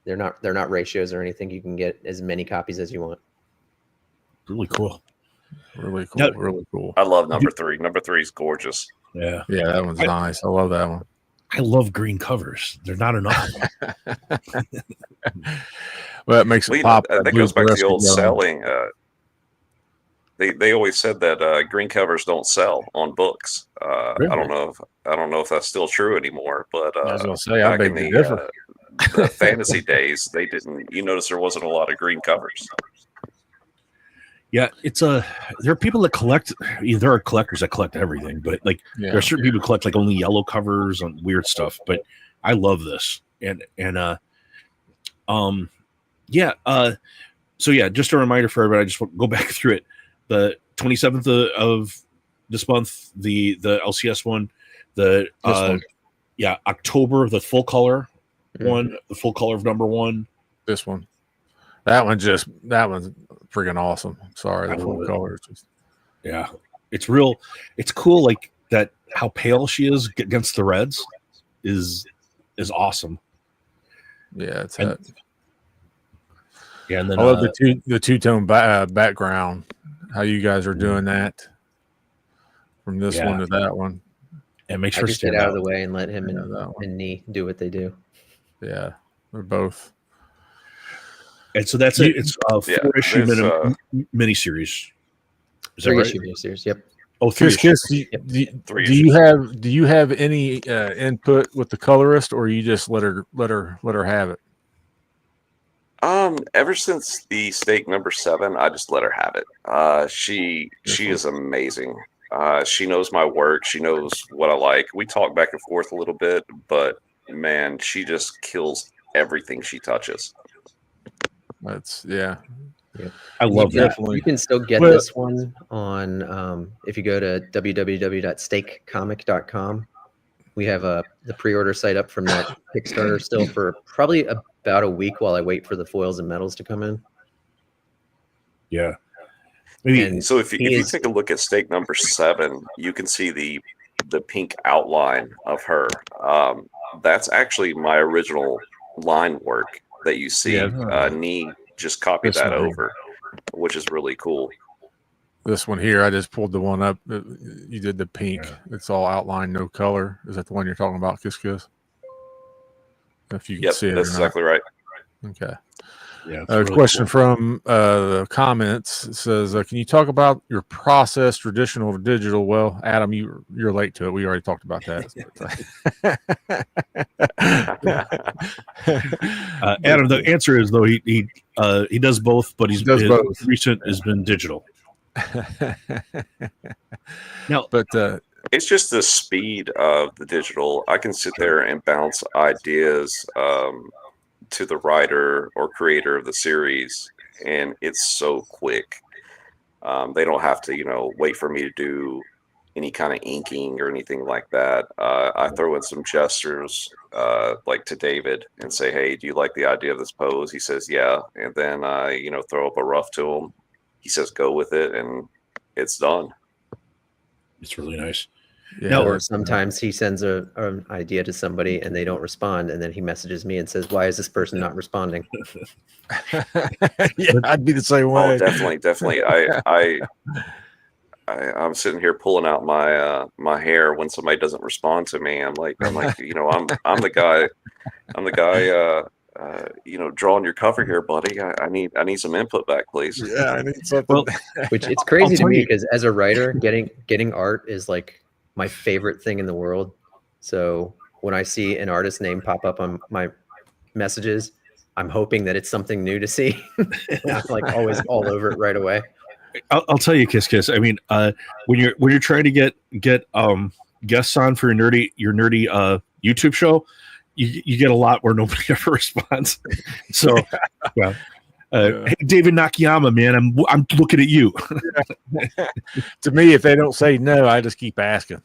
they're not ratios or anything. You can get as many copies as you want. Really cool. Really cool. Really cool. I love number 3. Number 3 is gorgeous. Yeah. Yeah, that one's nice. I love that one. I love green covers. They're not enough. Well, it makes it pop. That goes back to the old selling. They always said that green covers don't sell on books. Really? I don't know if that's still true anymore. But I was going to say, I beg to differ. The fantasy days, they didn't. You notice there wasn't a lot of green covers. Yeah, there are people that collect. There are collectors that collect everything, but there are certain people who collect like only yellow covers on weird stuff. But I love this, and Yeah. So yeah, just a reminder for everybody. I just want to go back through it. The 27th of this month, the LCS one, the one. Yeah, October, the full color one, the full color of number 1. This one. That one's freaking awesome. Sorry, the full color. Yeah, it's real. It's cool, like that. How pale she is against the reds is awesome. Yeah, it's and then I love the two-tone background. How you guys are doing that from this one to that one. And make sure I just get out of the way and let him and Nee do what they do. Yeah, they're both. And so that's it. It's a 4-issue miniseries. Is that right? 3-issue miniseries. Yep. Oh, KissKiss, do you have any input with the colorist, or you just let her have it? Ever since the Stake number 7, I just let her have it. She is amazing. She knows my work. She knows what I like. We talk back and forth a little bit, but man, she just kills everything she touches. That's I love that. You can still get this one on if you go to www.stakecomic.com. We have the pre-order site up from that Kickstarter still for probably about a week while I wait for the foils and metals to come in. Yeah. So if you take a look at Stake number 7, you can see the pink outline of her. That's actually my original line work that you see. Nee just copied that over, which is really cool. This one here, I just pulled the one up. You did the pink. It's all outline, no color. Is that the one you're talking about, KissKiss? If you can see it. That's exactly right. Okay. Yeah. A question from the comments. It says, can you talk about your process, traditional to digital? Well, Adam, you're late to it. We already talked about that. Adam, the answer is, though, he does both, but his both. Recent has been digital. Now, but it's just the speed of the digital. I can sit there and bounce ideas to the writer or creator of the series, and it's so quick. They don't have to, wait for me to do any kind of inking or anything like that. I throw in some gestures, like to David, and say, "Hey, do you like the idea of this pose?" He says, "Yeah," and then I, throw up a rough to him. He says, "Go with it," and it's done. It's really nice. Yeah, or sometimes he sends an idea to somebody and they don't respond, and then he messages me and says, "Why is this person not responding?" Yeah, I'd be the same way. Oh, definitely. I'm sitting here pulling out my hair when somebody doesn't respond to me. I'm like, I'm the guy. I'm the guy. Drawing your cover here, buddy. I need some input back, please. Yeah, I need something. Well, which it's crazy to me because as a writer, getting art is like my favorite thing in the world. So when I see an artist name pop up on my messages, I'm hoping that it's something new to see. I'm like always all over it right away. I'll tell you, KissKiss. I mean, when you're trying to get guests on for your nerdy YouTube show, you get a lot where nobody ever responds. So, hey, David Nakayama, man, I'm looking at you. To me, if they don't say no, I just keep asking.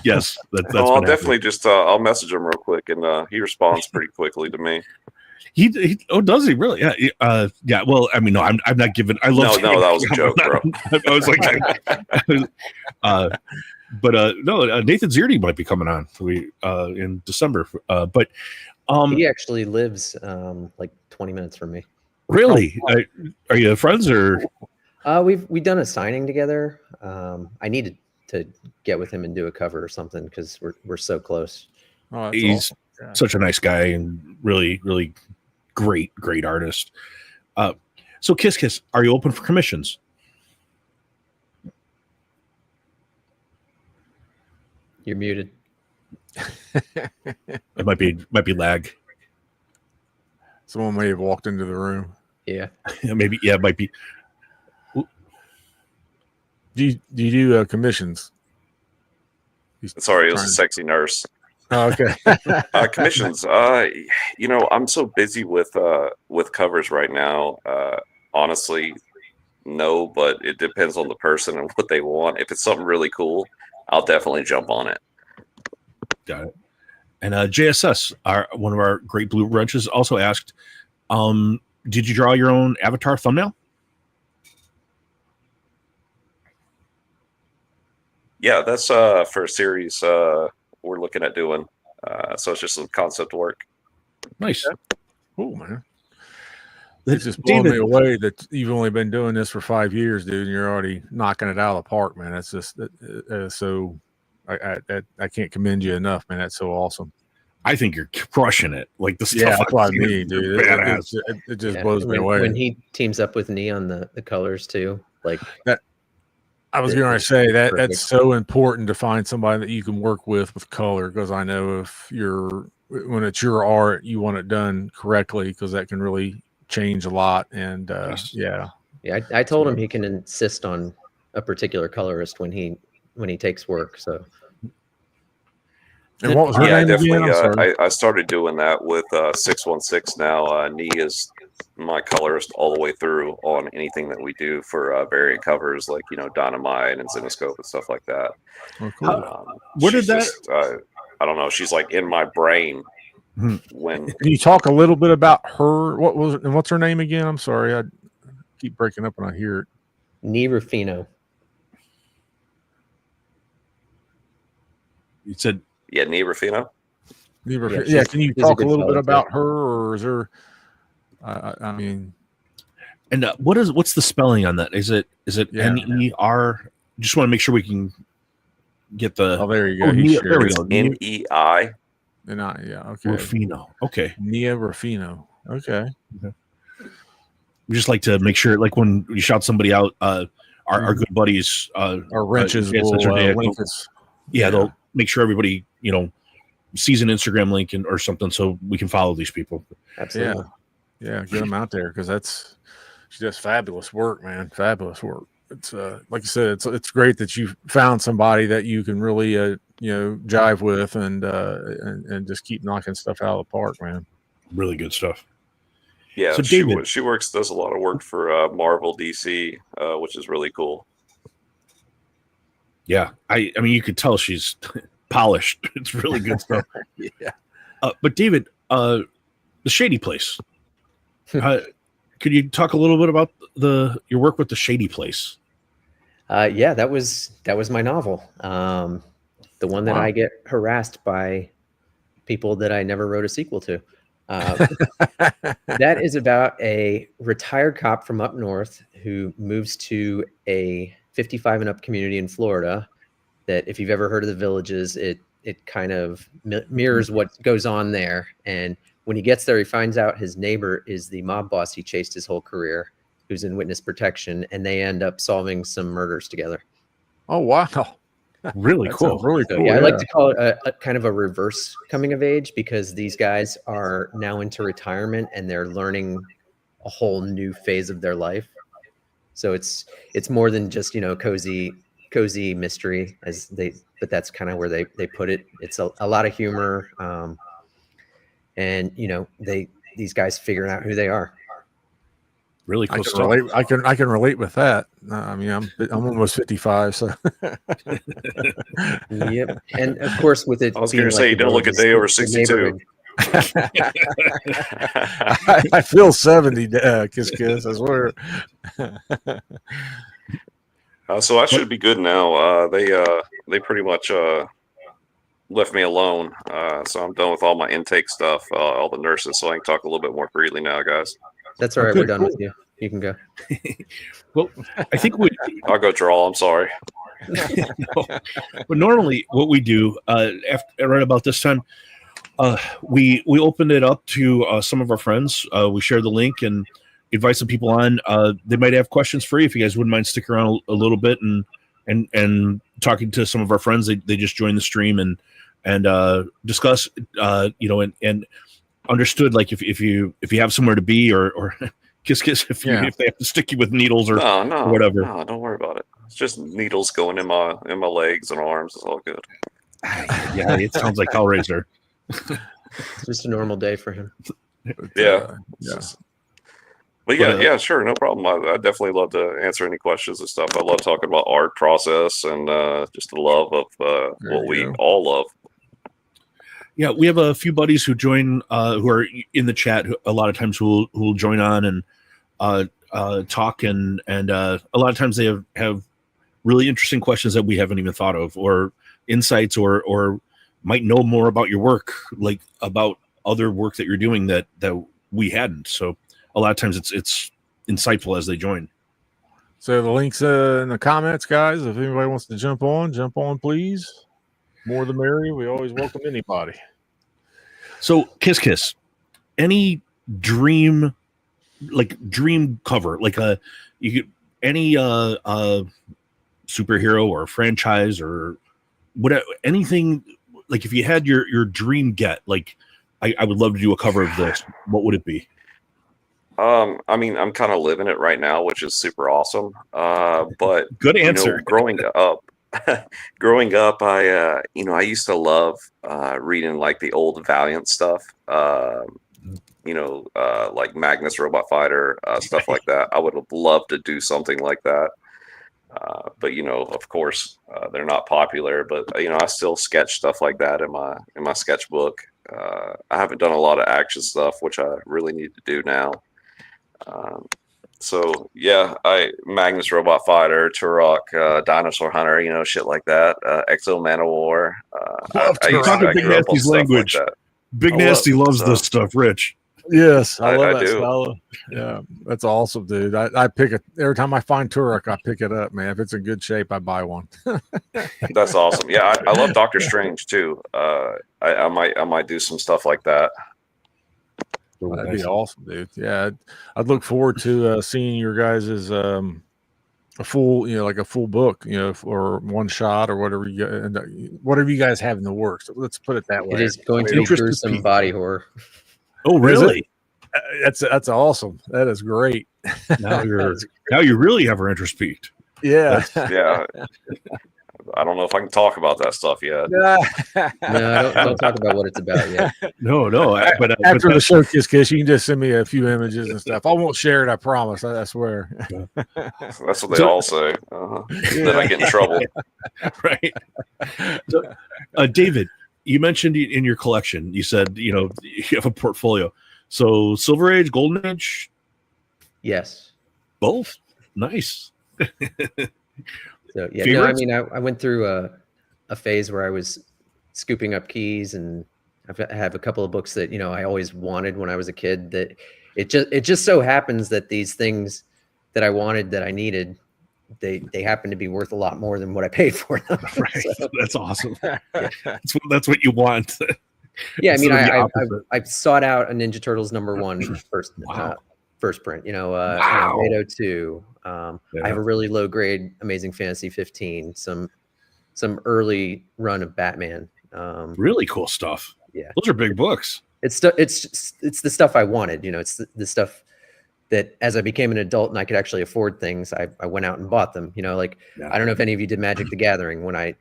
Yes, that's I'll definitely just I'll message him real quick, and he responds pretty quickly to me. He does he really? Yeah. Well, I mean, no, I'm not giving. I love. No, that was a joke, bro. I was like, but no, Nathan Zierde might be coming on in December. But he actually lives like 20 minutes from me. Really? Are you friends or? We've done a signing together. I needed to get with him and do a cover or something because we're so close. Oh, he's awesome. Such a nice guy and really, really great artist. So KissKiss, are you open for commissions? You're muted. It might be lag. Someone may have walked into the room. Yeah. Maybe. Yeah, it might be. Do you do commissions? Sorry, it was a sexy nurse. Oh, okay. Commissions. I'm so busy with covers right now. Honestly, no, but it depends on the person and what they want. If it's something really cool, I'll definitely jump on it. Got it. And JSS, one of our great blue wrenches, also asked, did you draw your own avatar thumbnail? Yeah, that's for a series we're looking at doing. So it's just some concept work. Nice. Cool, man. It's just blowing me away that you've only been doing this for 5 years, dude, and you're already knocking it out of the park, man. That's just so I can't commend you enough, man. That's so awesome. I think you're crushing it. Like the stuff. Yeah, that's what I mean, dude. It just blows me away. When he teams up with Nee on the colors too, like that. I was going to say that's so important to find somebody that you can work with color, because I know when it's your art, you want it done correctly, because that can really change a lot. And I told him he can insist on a particular colorist when he takes work. So. And what was her name again? I'm sorry. I started doing that with 616 now. Nee is my colorist all the way through on anything that we do for variant covers, like Dynamite and Cinescope and stuff like that. Oh, cool. Where did that? I don't know. She's like in my brain. When can you talk a little bit about her? What was it, and what's her name again? I'm sorry, I keep breaking up when I hear it. Nee Rufino. You said. Yeah, Nee Rufino. Yeah, can you talk a little bit about her, or is there? I mean, and what's the spelling on that? Is it NER? Just want to make sure we can get the. Oh, there you go. There we go. NEI. Okay. Rufino. Okay. Nia Rufino. Okay. We just like to make sure, like when you shout somebody out, our good buddies, our wrenches will link us. Yeah, they'll make sure everybody sees an Instagram link or something, so we can follow these people. Absolutely. Yeah, get them out there, because she does fabulous work, man. Fabulous work. It's like you said, it's great that you found somebody that you can really jive with and just keep knocking stuff out of the park, man. Really good stuff. Yeah, so she does a lot of work for Marvel, DC, which is really cool. Yeah, I mean, you could tell she's polished. It's really good stuff. Yeah. But David, the Shady Place. Could you talk a little bit about your work with the Shady Place? Yeah, that was my novel. The one that I get harassed by people that I never wrote a sequel to. That is about a retired cop from up north who moves to a 55 and up community in Florida. That, if you've ever heard of the Villages, it kind of mirrors what goes on there. And when he gets there, he finds out his neighbor is the mob boss he chased his whole career, who's in witness protection, and they end up solving some murders together. Oh, wow. Really cool. Really cool. Yeah, I like to call it a kind of a reverse coming of age, because these guys are now into retirement and they're learning a whole new phase of their life. So it's more than just, cozy mystery, but that's kind of where they put it. It's a lot of humor. And these guys figuring out who they are. Really cool stuff. I can relate with that. I mean, I'm almost 55, so. Yep, and of course with it. I was going to say, you don't look a day over 62. I feel 70. Kiss, I swear. So I should be good now. They pretty much left me alone. So I'm done with all my intake stuff, all the nurses, so I can talk a little bit more freely now, guys. That's all right. We're done with you. You can go. Well, I think I'll go draw. I'm sorry. But normally, what we do right about this time, we opened it up to some of our friends. We share the link and invite some people on. They might have questions for you if you guys wouldn't mind sticking around a little bit and talking to some of our friends. They just joined the stream and discuss, and understood, like if you have somewhere to be or kiss if they have to stick you with needles or whatever. No, don't worry about it. It's just needles going in my legs and arms. It's all good. Yeah, it sounds like Hellraiser. It's just a normal day for him. Yeah. Yeah. But yeah, sure, no problem. I definitely love to answer any questions and stuff. I love talking about art process and just the love of what we all love. Yeah, we have a few buddies who join, who are in the chat. Who, a lot of times, who will join on and talk, and a lot of times they have really interesting questions that we haven't even thought of, or insights, or might know more about your work, like about other work that you're doing that we hadn't. So a lot of times it's insightful as they join. So the links in the comments, guys. If anybody wants to jump on, please. More the merrier. We always welcome anybody. So KissKiss, any dream cover, like any superhero or franchise or whatever, anything, like if you had your dream get, like I would love to do a cover of this, what would it be? I mean, I'm kind of living it right now, which is super awesome. But good answer. You know, growing up, I used to love reading like the old Valiant stuff. Like Magnus Robot Fighter, stuff like that. I would have loved to do something like that. But of course, they're not popular. But I still sketch stuff like that in my sketchbook. I haven't done a lot of action stuff, which I really need to do now. So yeah, Magnus Robot Fighter, Turok, Dinosaur Hunter, shit like that. Exo Man of War. Talking Big Nasty's language. Like Big Nasty loves this stuff, Rich. Yes, I love that do. style. Yeah, that's awesome, dude. I pick it every time I find Turok. I pick it up, man. If it's in good shape, I buy one. That's awesome. Yeah, I love Doctor Strange too. I might do some stuff like that. That'd be awesome, dude. Yeah, I'd look forward to seeing your guys's a full, like a full book, or one shot or whatever you guys have in the works. Let's put it that way. It is going to be gruesome body horror. Oh, really? That's awesome. That is great. Now you really have our interest peaked. Yeah. Yeah. I don't know if I can talk about that stuff yet. No, don't talk about what it's about yet. No. But after the show, KissKiss, you can just send me a few images and stuff. I won't share it. I promise. I swear. That's what they all say. Then I get in trouble. Right. So, David, you mentioned in your collection, you said, you have a portfolio. So Silver Age, Golden Age? Yes. Both? Nice. So yeah, no, I mean, I went through a phase where I was scooping up keys, and I have a couple of books that I always wanted when I was a kid. That it just so happens that these things that I wanted, that I needed, they happen to be worth a lot more than what I paid for them. Right. So, that's awesome. Yeah. That's what you want. Yeah, I mean, I sought out a Ninja Turtles #1 first print. Wow. Beto 2. I have a really low grade Amazing Fantasy 15. Some early run of Batman. Really cool stuff. Yeah, those are big books. It's the stuff I wanted. It's the stuff that as I became an adult and I could actually afford things, I went out and bought them. I don't know if any of you did Magic the Gathering. When I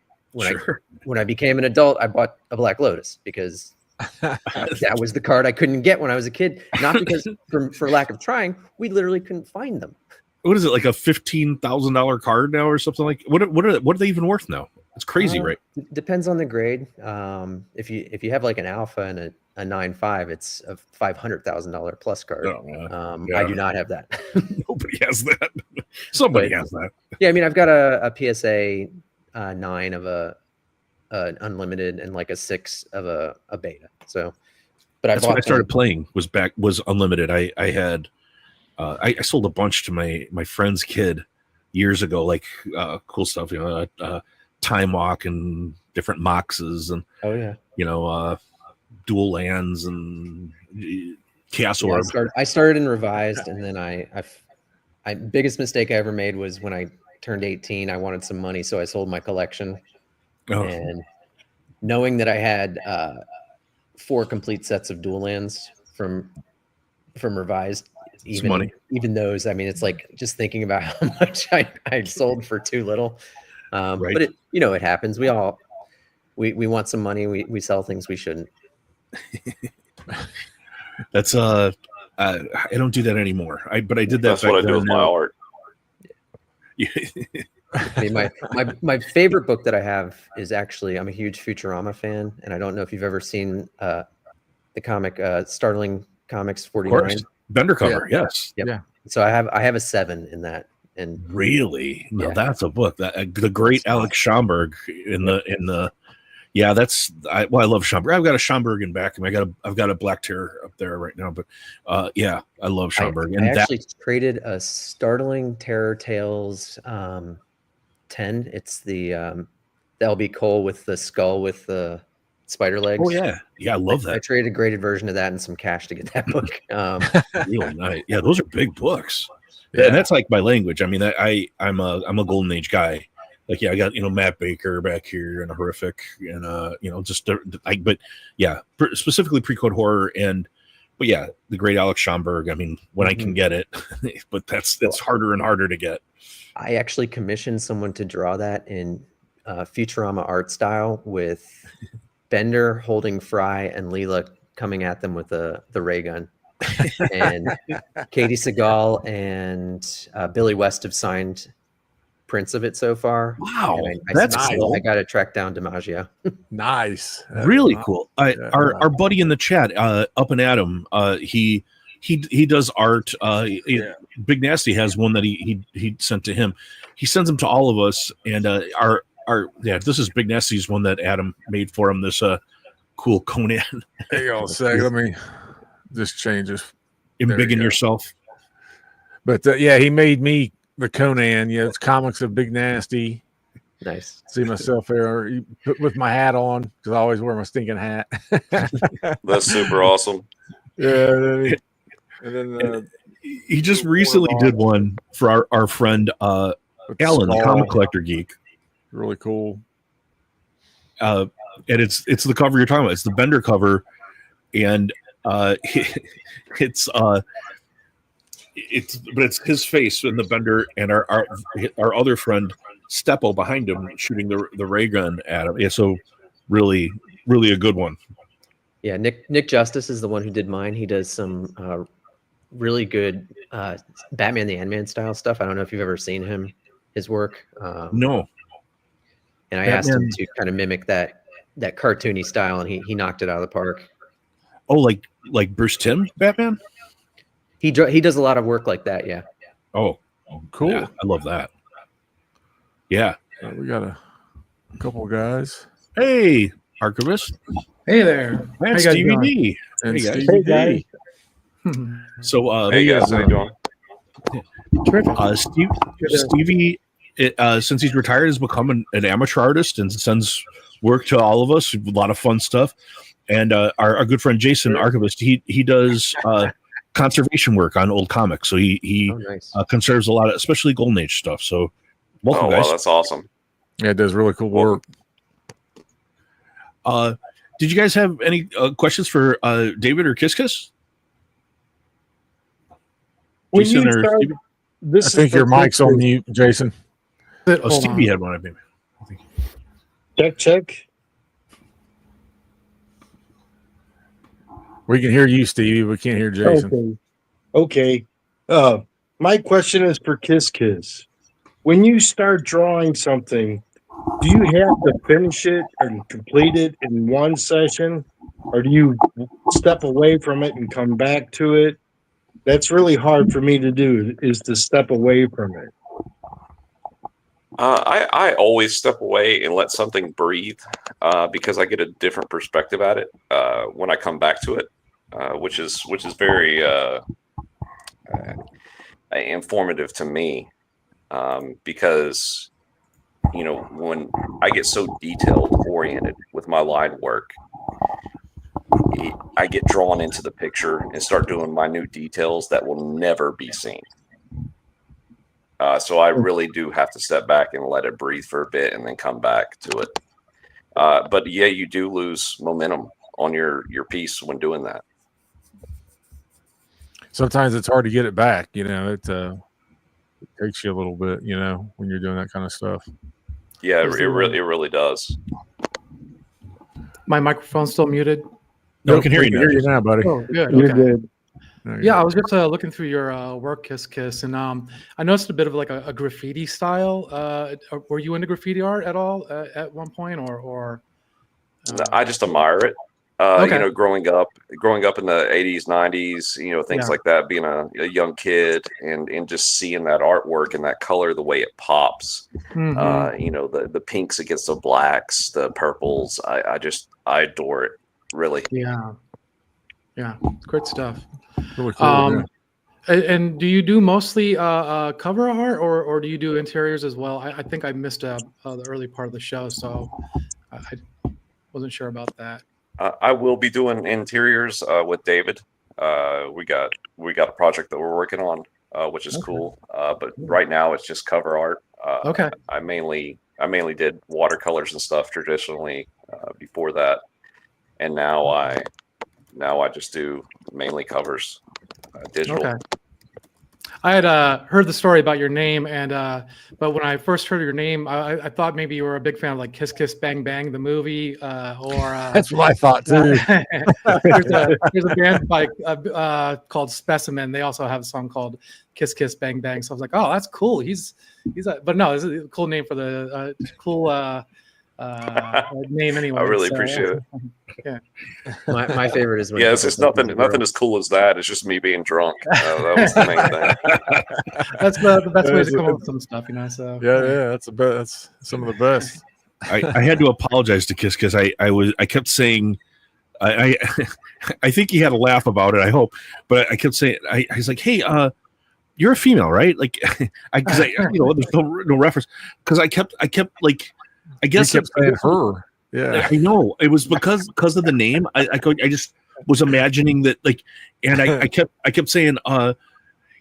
became an adult, I bought a Black Lotus because that was the card I couldn't get when I was a kid. Not because for lack of trying, we literally couldn't find them. What is it, like a $15,000 card now or something like? What are they even worth now? It's crazy, right? Depends on the grade. If you have like an alpha and a 9.5, it's a $500,000 plus card. I do not have that. Nobody has that. Somebody has that. Yeah, I mean, I've got a PSA 9 of an unlimited and like a 6 of a beta. So, but that's when I started playing was unlimited. I had I sold a bunch to my friend's kid years ago, like cool stuff, Time Walk and different Moxes and dual lands and Chaos Orb. I started in Revised, and then I biggest mistake I ever made was when I turned 18. I wanted some money, so I sold my collection. And knowing that I had 4 complete sets of dual lands from Revised, even those, I mean, it's like just thinking about how much I sold for too little. Right. But it happens. We all we want some money. We sell things we shouldn't. That's I don't do that anymore. But I did that. That's what I do with my art. I mean, my favorite book that I have is actually, I'm a huge Futurama fan, and I don't know if you've ever seen the comic Startling Comics 49. Bender cover, yeah. Yes. Yep. Yeah. So I have a 7 in that. And really, yeah. Now that's a book that the great Alex Schomburg in the yeah, that's I love Schomburg. I've got a Schomburg in back, and I've got a Black Terror up there right now. But yeah, I love Schomburg. I actually traded a Startling Terror Tales 10. It's the LB Cole with the skull with the spider legs. Oh yeah, I love that. I traded a graded version of that and some cash to get that book. Really nice. Yeah, those are big books. Yeah. And that's like my language. I mean, I'm a Golden Age guy. Like, yeah, I got, Matt Baker back here and a Horrific and, but yeah, specifically pre-code horror. But yeah, the great Alex Schomburg. I mean, when I can get it, but it's harder and harder to get. I actually commissioned someone to draw that in Futurama art style with Bender holding Fry and Leela coming at them with the ray gun. And Katie Seagal and Billy West have signed prints of it so far. Wow, that's nice. I got to track down DiMaggio. Nice, really cool. Our buddy in the chat, Up and Adam, he does art. Big Nasty has one that he sent to him. He sends them to all of us, and this is Big Nasty's one that Adam made for him. This cool Conan. Hang on a sec. Let me just change this. Embiggen yourself. But he made me the Conan. Yeah, it's comics of Big Nasty. Nice. See myself there with my hat on because I always wear my stinking hat. That's super awesome. Yeah. And then he just recently did one for our friend Alan, the comic collector geek. Really cool. And it's the cover you're talking about. It's the Bender cover, and it's his face in the Bender and our other friend Steppo behind him shooting the ray gun at him. Yeah, so really, really a good one. Yeah, Nick Justice is the one who did mine. He does some really good Batman the Ant-Man style stuff. I don't know if you've ever seen his work. No. And I asked him to kind of mimic that cartoony style, and he knocked it out of the park. Oh, like Bruce Timm Batman? He does a lot of work like that, yeah. Oh, cool. Yeah, I love that. Yeah. We got a couple of guys. Hey, Archivist. Hey there. That's Stevie D. And hey, Stevie D. So, hey guys, how you doing? Stevie, since he's retired, has become an amateur artist and sends work to all of us. A lot of fun stuff. And our good friend Jason, Archivist, he does conservation work on old comics. So he nice. Conserves a lot of, especially Golden Age stuff. So welcome, guys. Wow, that's awesome. Yeah, it does really cool work. Did you guys have any questions for David or KissKiss? I think your mic's on mute, Jason. Stevie had one, I think. Check. We can hear you, Stevie. We can't hear Jason. Okay. My question is for KissKiss. When you start drawing something, do you have to finish it and complete it in one session, or do you step away from it and come back to it? That's really hard for me to do, is to step away from it. I always step away and let something breathe because I get a different perspective at it when I come back to it, which is very informative to me because when I get so detailed oriented with my line work, I get drawn into the picture and start doing minute details that will never be seen. So I really do have to step back and let it breathe for a bit and then come back to it. But yeah, you do lose momentum on your piece when doing that. Sometimes it's hard to get it back. It takes you a little bit, when you're doing that kind of stuff. Yeah, it really does. My microphone's still muted. No, we can hear you now. Hear you now, buddy. Oh, good. You're Okay. good. Yeah, I was just looking through your work, KissKiss, and I noticed a bit of like a graffiti style. Were you into graffiti art at all at one point, or? I just admire it. Okay. You know, growing up in the 80s, 90s, you know, things like that, being a young kid and just seeing that artwork and that color, the way it pops, you know, the pinks against the blacks, the purples. I adore it, really. Yeah. Great stuff. Really cool, And do you do mostly cover art, or do you do interiors as well? I think I missed the early part of the show, so I wasn't sure about that. I will be doing interiors with David. We got a project that we're working on, which is cool. But right now it's just cover art. Okay. I mainly did watercolors and stuff traditionally before that, and now I just do mainly covers, digital. Okay. I had heard the story about your name, and but when I first heard your name, I thought maybe you were a big fan of like Kiss Kiss Bang Bang the movie, or that's what I thought too. there's a band like called Specimen. They also have a song called Kiss Kiss Bang Bang. So I was like, oh, that's cool. But no, it's a cool name for the cool name anyway. I really appreciate it. Yeah. My favorite is when it's just nothing as cool as that. It's just me being drunk. That was the main thing. That's the best way to come up with some stuff, you know. So yeah, that's some of the best. I had to apologize to Kiss because I kept saying I think he had a laugh about it. I hope, but I kept saying I was like, hey, you're a female, right? Like, because you know, there's no reference because I kept like. I guess kept saying her. Yeah, I know it was because of the name. I just was imagining that, like, and I kept saying,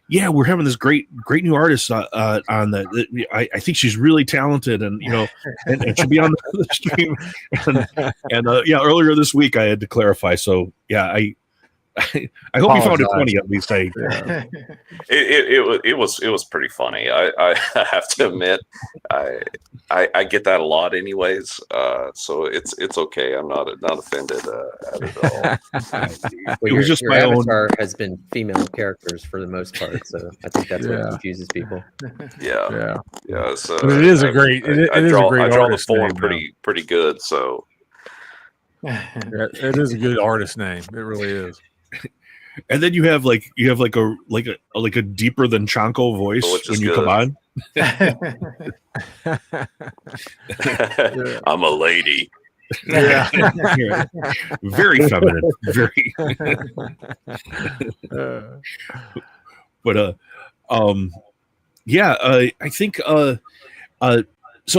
yeah, we're having this great new artist on the. I think she's really talented, and you know, and she'll be on the stream. And yeah, earlier this week I had to clarify. So yeah, I hope you found it funny. At least it was pretty funny. I have to admit, I get that a lot, anyways. So it's okay. I'm not offended at it at all. Well, your avatar has been female characters for the most part, so I think that's what confuses people. Yeah. So but it is a great. I draw the form pretty good. So it is a good artist name. It really is. And then you have like a deeper than Chonko voice when you come on. I'm a lady. Yeah. Very feminine. Very. But I think so a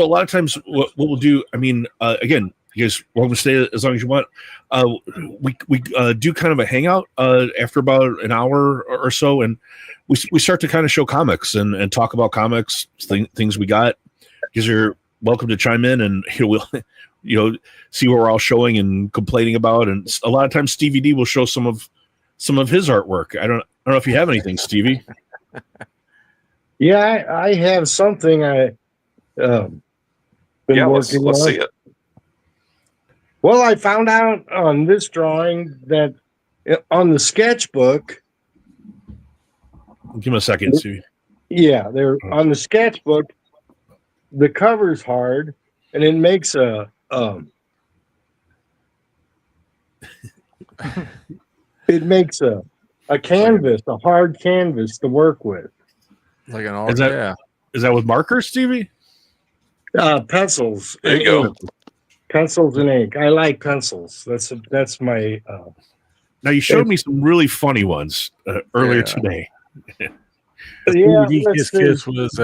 lot of times what we'll do, I mean, again, you guys welcome to stay as long as you want. We do kind of a hangout after about an hour or so, and we start to kind of show comics and talk about comics, things we got. You guys are welcome to chime in, and we'll see what we're all showing and complaining about. And a lot of times Stevie D will show some of his artwork. I don't know if you have anything, Stevie. Yeah, I have something. Let's see it. Well, I found out on this drawing that on the sketchbook. Give me a second, Stevie. Yeah, they're on the sketchbook. The cover's hard, and it makes a canvas, a hard canvas to work with. Like an art. Is that with markers, Stevie? Pencils. There you go. Pencils and ink. I like pencils. That's my. Now you showed me some really funny ones earlier today. KissKiss was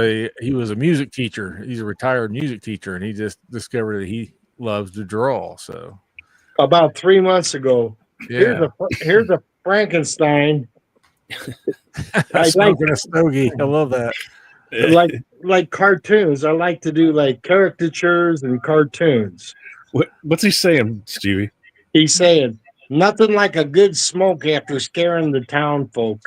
a music teacher. He's a retired music teacher, and he just discovered that he loves to draw. So about 3 months ago, here's a Frankenstein. Smoking a stogie. I love that. Like cartoons. I like to do like caricatures and cartoons. What's he saying, Stevie? He's saying nothing like a good smoke after scaring the town folk.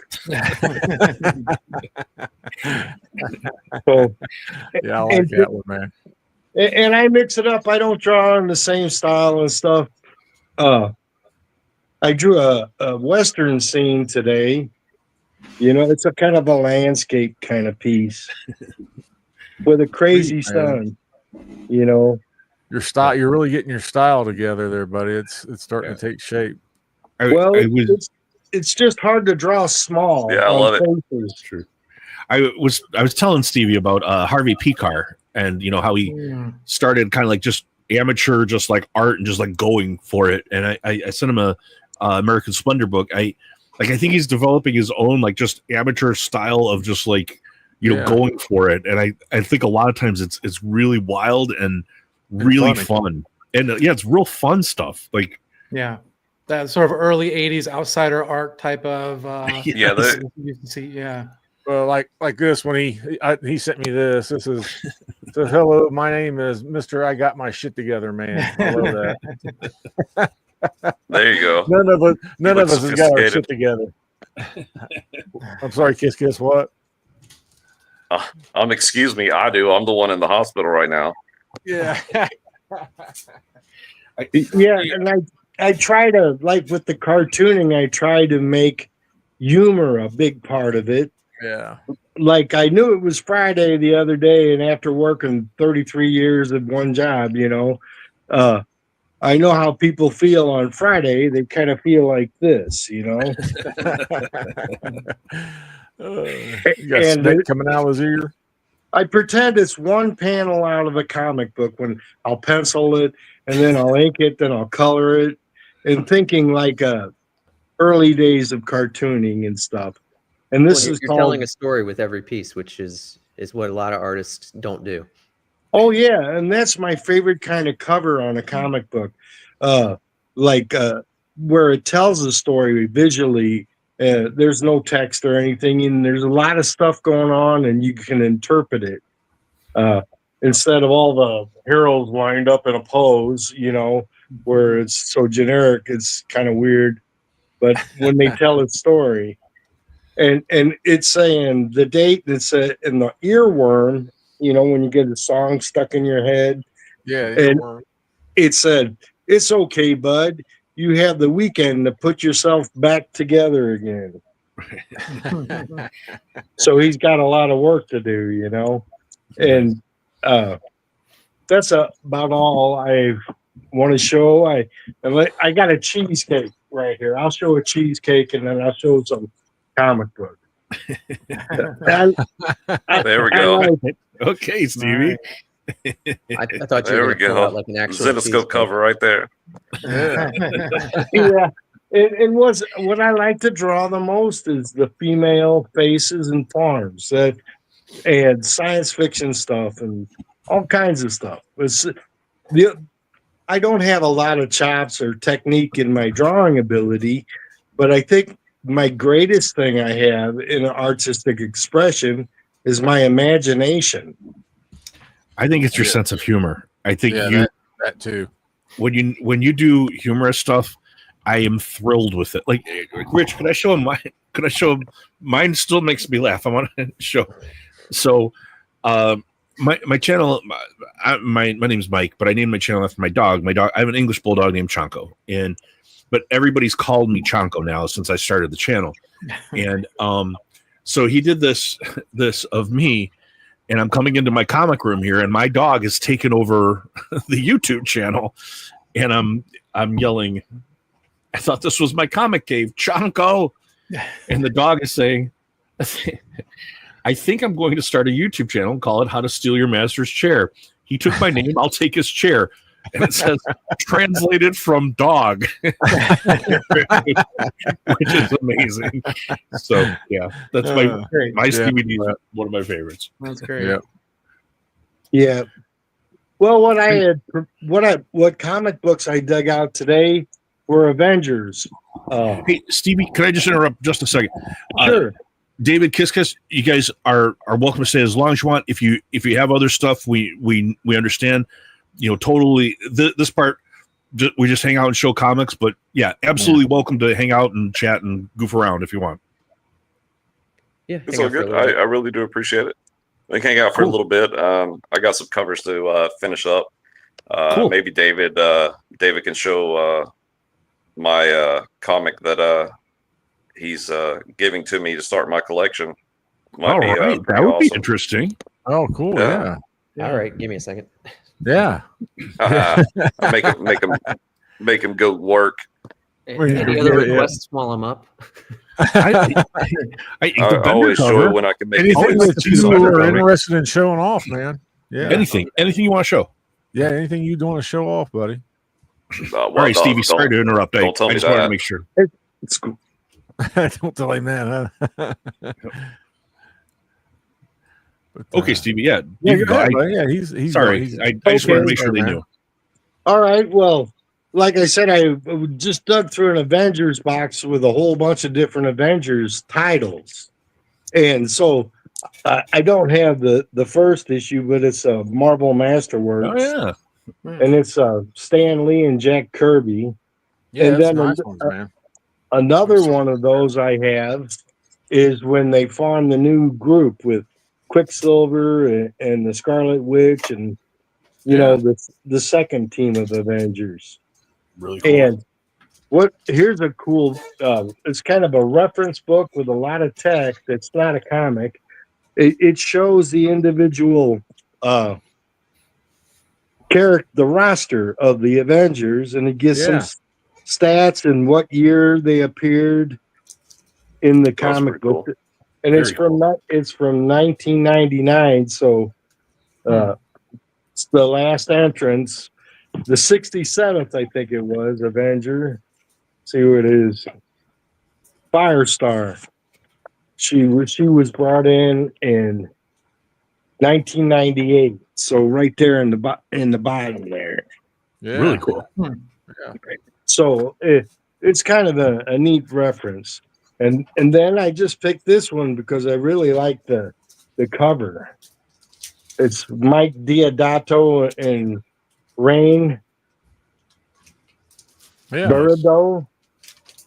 So, yeah, I like that one, man. And I mix it up. I don't draw in the same style and stuff. I drew a Western scene today. You know, it's a kind of a landscape kind of piece with a crazy sun. You know, your style. You're really getting your style together there, buddy. It's starting to take shape. It's just hard to draw small. Yeah, I love it. True. I was telling Stevie about Harvey Picar and how he started kind of like just amateur, just like art and just like going for it. And I sent him a American Splendor book. I think he's developing his own like just amateur style of just like going for it. And I think a lot of times it's really wild and really fun. And it's real fun stuff. Like that sort of early 80s outsider art type of you can see, well, like this when he sent me this. This is says, hello, my name is Mr. I got my shit together, man. I love that. There you go. None of us has got our shit together. I'm sorry, Kiss, what? Excuse me, I do. I'm the one in the hospital right now. Yeah. And I try to, like with the cartooning, I try to make humor a big part of it. Yeah. Like I knew it was Friday the other day, and after working 33 years at one job, I know how people feel on Friday. They kind of feel like this, You got snake coming out of his ear. I pretend it's one panel out of a comic book when I'll pencil it and then I'll ink it, then I'll color it, and thinking like early days of cartooning and stuff. And this is you're telling a story with every piece, which is what a lot of artists don't do. Oh yeah, and that's my favorite kind of cover on a comic book, where it tells a story visually. There's no text or anything, and there's a lot of stuff going on, and you can interpret it instead of all the heroes lined up in a pose, where it's so generic. It's kind of weird, but when they tell a story, and it's saying the date that's in the earworm. When you get a song stuck in your head. Yeah. And it said, it's okay, bud. You have the weekend to put yourself back together again. So he's got a lot of work to do, And that's about all I want to show. I got a cheesecake right here. I'll show a cheesecake and then I'll show some comic book. There we go. Like it. Okay, Stevie. I thought you were going to pull out like an actual Zenoscope cover right there. Yeah. And what I like to draw the most is the female faces and farms and science fiction stuff and all kinds of stuff. I don't have a lot of chops or technique in my drawing ability, but I think my greatest thing I have in an artistic expression is my imagination. I think it's your sense of humor. I think that too. When you do humorous stuff, I am thrilled with it. Like, Rich, could I show him mine? Could I show him? Mine still makes me laugh. I want to show. So, my channel, my name's Mike, but I named my channel after my dog. I have an English bulldog named Chonko, but everybody's called me Chonko now since I started the channel, and so he did this of me, and I'm coming into my comic room here, and my dog has taken over the YouTube channel, and I'm yelling, I thought this was my comic cave, Chonko, and the dog is saying, I think I'm going to start a YouTube channel and call it How to Steal Your Master's Chair. He took my name, I'll take his chair. And it says translated from dog, which is amazing. So yeah, that's my Stevie D, one of my favorites. That's great. Yeah. Well, what comic books I dug out today were Avengers. Hey, Stevie, can I just interrupt just a second? Sure. David, KissKiss, you guys are welcome to stay as long as you want. If you have other stuff, we understand. Totally. This part, we just hang out and show comics. But yeah, absolutely welcome to hang out and chat and goof around if you want. Yeah, it's all good. I really do appreciate it. We can hang out for a little bit. I got some covers to finish up. Cool. Maybe David can show my comic that he's giving to me to start my collection. All right, that would be interesting. Oh, cool. Yeah. All right, give me a second. Yeah. Make him go work. Any other requests while I'm up? I always show it when I can make anything that you are interested in showing off, man. Yeah. Anything you want to show. Yeah, anything you want to show off, buddy. All right, Stevie, sorry to interrupt. I just wanted to make sure. It's cool. Don't tell him that, huh? But, okay, Stevie. Yeah, he's sorry. I just wanted to make sure they knew. All right. Well, like I said, I just dug through an Avengers box with a whole bunch of different Avengers titles, and so I don't have the first issue, but it's a Marvel Masterworks. Oh yeah, and it's Stan Lee and Jack Kirby. Yeah, and then nice ones, man. Another one of those I have is when they formed the new group with Quicksilver and the Scarlet Witch and you know the second team of Avengers. Really cool. And here's a cool it's kind of a reference book with a lot of text. It's not a comic. It shows the individual the roster of the Avengers, and it gives some stats and what year they appeared in the comic book. Cool. And it's from 1999, so it's the last entrance, the 67th, I think it was, Avenger. See who it is. Firestar. She was brought in 1998. So right there in the bottom there. Yeah. Really cool. Yeah. So it's kind of a neat reference. And then I just picked this one because I really like the cover. It's Mike Diodato and Rain Burrido.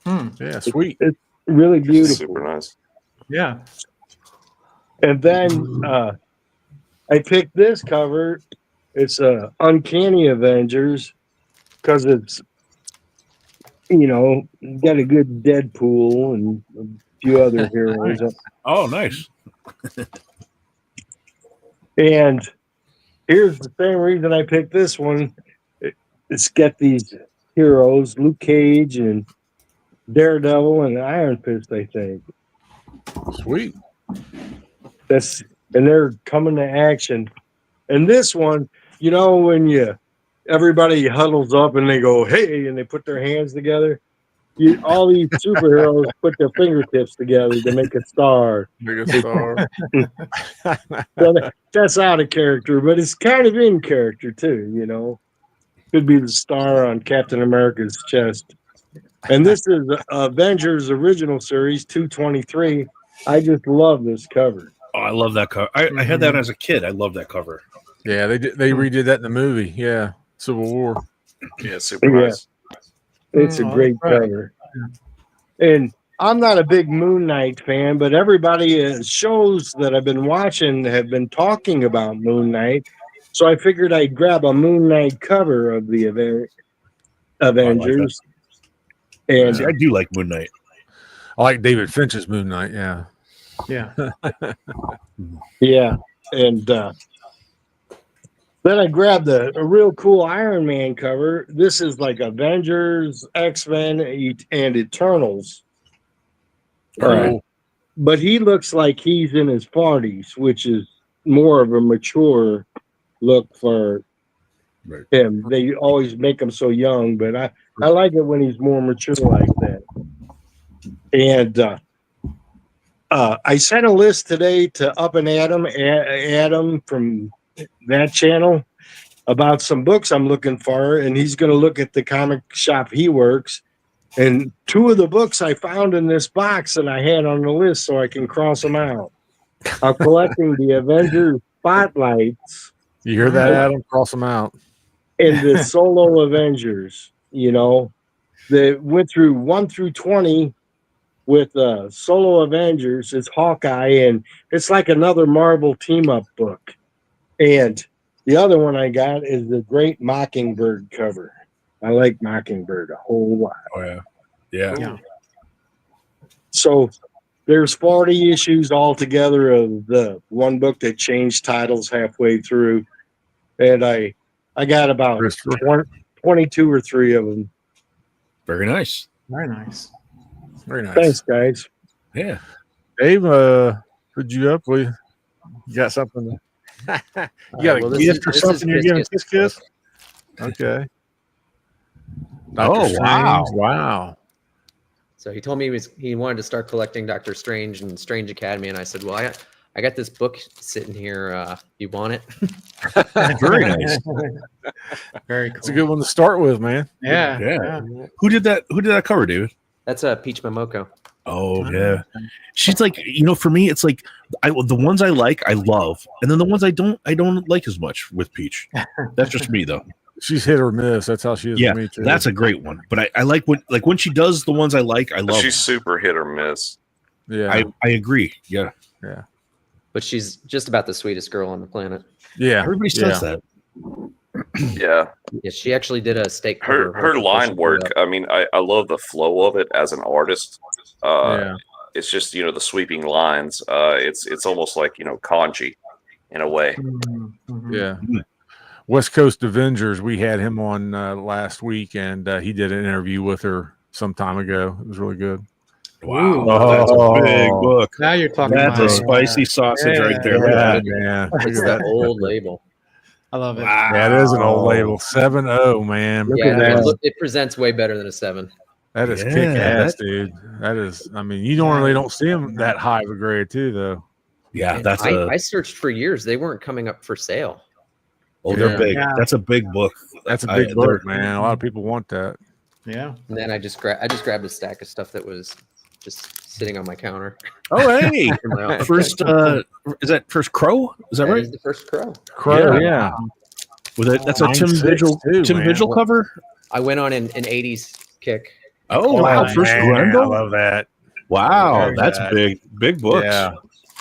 Yeah, sweet. It's really beautiful. Super nice. Yeah. And then I picked this cover. It's Uncanny Avengers because it's, got a good Deadpool and a few other heroes. Nice. Oh, nice. And here's the same reason I picked this one. It's got these heroes, Luke Cage and Daredevil and Iron Fist, I think. Sweet. And they're coming to action. And this one, when everybody huddles up and they go, hey, and they put their hands together. All these superheroes put their fingertips together to make a star. Make a star. So that's out of character, but it's kind of in character too, Could be the star on Captain America's chest. And this is Avengers original series 223. I just love this cover. Oh, I love that cover. I had that as a kid. I love that cover. Yeah, they redid that in the movie. Yeah, Civil War. Yeah, super nice. It's a great cover. And I'm not a big Moon Knight fan, but everybody shows that I've been watching have been talking about Moon Knight. So I figured I'd grab a Moon Knight cover of the Avengers. And I do like Moon Knight. I like David Finch's Moon Knight. Yeah. Yeah. Yeah. And then I grabbed a real cool Iron Man cover. This is like Avengers, X-Men, and Eternals. But he looks like he's in his 40s, which is more of a mature look for him. They always make him so young, but I like it when he's more mature like that. And I sent a list today to Up and Adam from that channel about some books I'm looking for, and he's going to look at the comic shop he works. And two of the books I found in this box that I had on the list so I can cross them out. I'm collecting the Avengers Spotlights. You hear that, Adam? Cross them out. And the solo Avengers, that went through 1 through 20 with solo Avengers. It's Hawkeye, and it's like another Marvel team-up book. And the other one I got is the Great Mockingbird cover. I like Mockingbird a whole lot. Oh yeah, yeah. So there's 40 issues altogether of the one book that changed titles halfway through, and I got about 22 or 3 of them. Very nice. Very nice. Very nice. Thanks, guys. Yeah. Dave, put you up. You got something? You got a gift or something you're giving KissKiss? Okay. Dr. Wow. Strange. Wow. So he told me he wanted to start collecting Doctor Strange and Strange Academy, and I said, "Well, I got this book sitting here. You want it?" Very nice. Very cool. It's a good one to start with, man. Yeah. Who did that cover, David? That's Peach Momoko. Oh yeah, she's like, for me, it's like the ones I like, I love, and then the ones I don't like as much with Peach. That's just me though. She's hit or miss. That's how she is with me too. That's a great one. But I like when she does the ones I like, I love. She's super hit or miss. Yeah, I agree. Yeah. But she's just about the sweetest girl on the planet. Yeah, everybody says that. Yeah. She actually did a steak. Her line work. I mean, I love the flow of it as an artist. It's just the sweeping lines. It's almost like kanji in a way. Yeah. West Coast Avengers. We had him on last week, and he did an interview with her some time ago. It was really good. Wow, that's a big book. Now you're talking. That's a spicy sausage right there. Yeah. It's that old label. I love it. Wow. Yeah, it is an old label. 7-0, man. It presents way better than a 7. That is kick ass, dude. That is. I mean, you normally don't see them that high of a grade, too, though. Yeah, I searched for years. They weren't coming up for sale. Oh, they're big. Yeah. That's a big book. That's a big book, man. A lot of people want that. Yeah. And then I just grabbed a stack of stuff that was just sitting on my counter. Oh, hey! First, is that First Crow? Is that right? Is the First Crow. Yeah. With it, that's a Tim Vigil cover. I went on an 80s kick. Oh wow! First Grendel? I love that. Wow, that's big books. Yeah.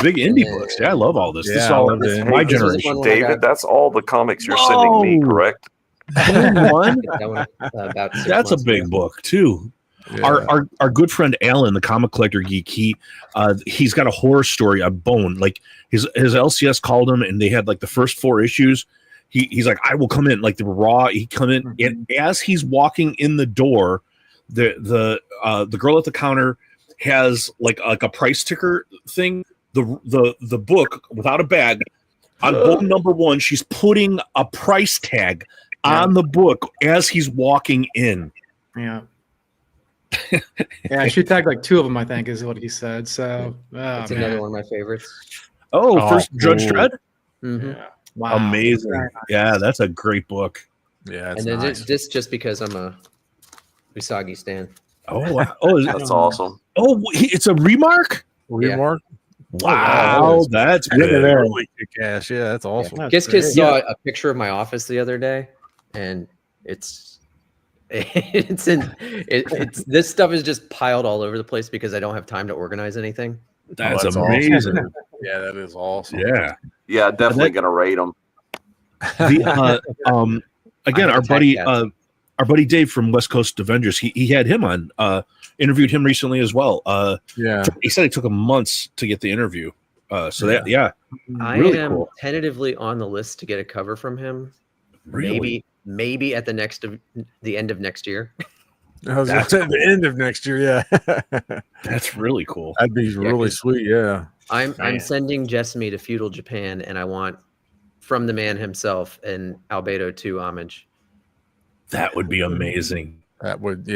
Big indie books. Yeah, I love all this. This is all my generation. David, that's all the comics you're sending me, correct? That's a big book too. Yeah. Our good friend Alan, the comic collector geek, he's got a horror story, a Bone. Like his LCS called him, and they had like the first 4 issues. He's like, I will come in, like the raw. He come in, and as he's walking in the door, the girl at the counter has like a price ticker thing. The book without a bag on book number 1, she's putting a price tag on the book as he's walking in. Yeah. Yeah, she tagged like 2 of them, I think, is what he said. So that's another one of my favorites. First Judge Dredd. Mm-hmm. Yeah. Wow. Amazing. Nice. Yeah, that's a great book. Yeah, and then this just because I'm a Usagi stan. Oh wow! Oh, that's awesome. Oh, it's a remark. Remark. Wow, that's good. Really kick ass. Yeah, that's awesome. KissKiss saw a picture of my office the other day, and it's this stuff is just piled all over the place because I don't have time to organize anything. That's amazing. Awesome. Yeah, that is awesome. Yeah, definitely gonna rate them. Again, our buddy Dave from West Coast Avengers, he had him on, interviewed him recently as well. He said it took him months to get the interview. I really am tentatively on the list to get a cover from him. Really? Maybe at the end of next year. That's at the end of next year. Yeah, that's really cool. That'd be really sweet. Yeah, I'm sending Jessamy to feudal Japan, and I want from the man himself an Albedo 2 homage. That would be amazing. That would,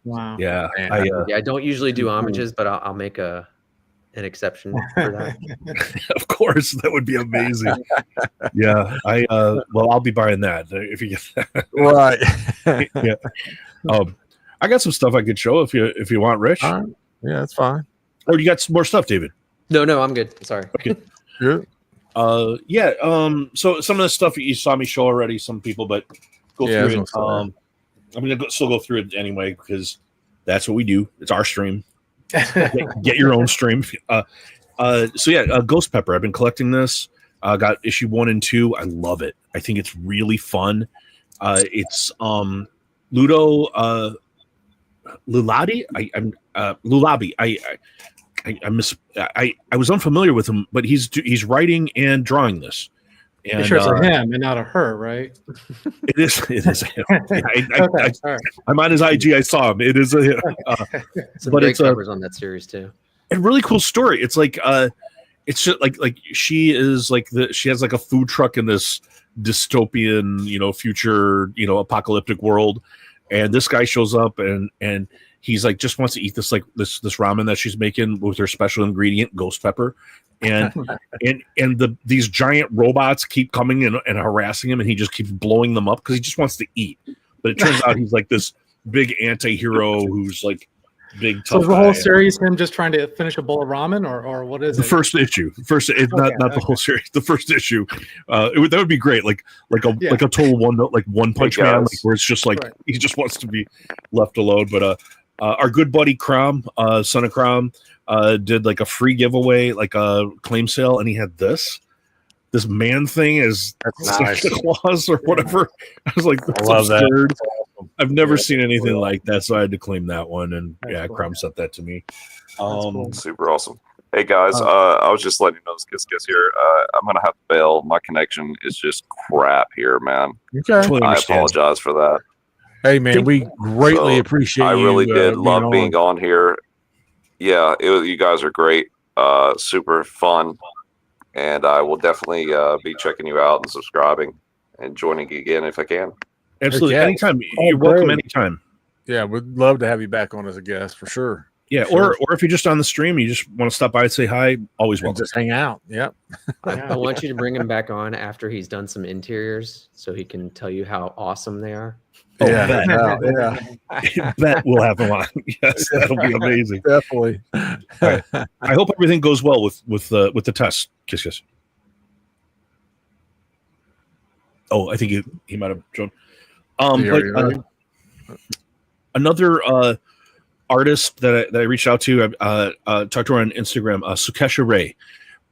Wow. Yeah. I don't usually do homages, but I'll make an exception for that. Of course, that would be amazing. Yeah. I'll be buying that if you get that. Right. Yeah. I got some stuff I could show if you want, Rich. Yeah, that's fine. Or you got some more stuff, David? No, I'm good. Sorry. Okay. Good. So some of the stuff you saw me show already, some people, but go through it. I'm gonna still go through it anyway because that's what we do. It's our stream. Get your own stream. Ghost Pepper. I've been collecting this. Got issue 1 and 2. I love it. I think it's really fun. It's Ludo Lulabi. Lulabi. I was unfamiliar with him, but he's writing and drawing this. And, sure it's a him and not a her, right? It is a him. I'm on his IG. I saw him. It is a him. Some but great it's covers on that series too. A really cool story. It's like it's just like she is like she has like a food truck in this dystopian, future, apocalyptic world, and this guy shows up and he's like just wants to eat this ramen that she's making with her special ingredient, ghost pepper. And these giant robots keep coming and harassing him, and he just keeps blowing them up because he just wants to eat. But it turns out he's like this big anti-hero who's like big tough. So the whole series him just trying to finish a bowl of ramen, or what is the it? First issue? Not the whole series. The first issue. That would be great. Like a total one punch man, like where it's just like he just wants to be left alone. But our good buddy Crom, son of Crom, did like a free giveaway, like a claim sale, and he had this man thing as Santa Claus or whatever. I was like, that's absurd. I've never seen anything like that, so I had to claim that one. And Crom sent that to me. Super awesome. Hey guys, I was just letting you know, KissKiss here. I'm gonna have to bail. My connection is just crap here, man. Okay, totally I apologize for that. Hey man, we greatly appreciate you. I really did love being on here. Yeah, you guys are great, super fun, and I will definitely be checking you out and subscribing and joining again if I can. Absolutely, anytime. You're welcome anytime. Yeah, we'd love to have you back on as a guest for sure. Yeah, or if you're just on the stream, you just want to stop by and say hi, always welcome. Just hang out. Yep. I want you to bring him back on after he's done some interiors so he can tell you how awesome they are. Oh, yeah. Bet we'll have him on. Yes, that'll be amazing. Definitely. Right. I hope everything goes well with the test. KissKiss. Oh, I think he might have joined. Another artist that I reached out to, talked to her on Instagram, Sukesha Ray,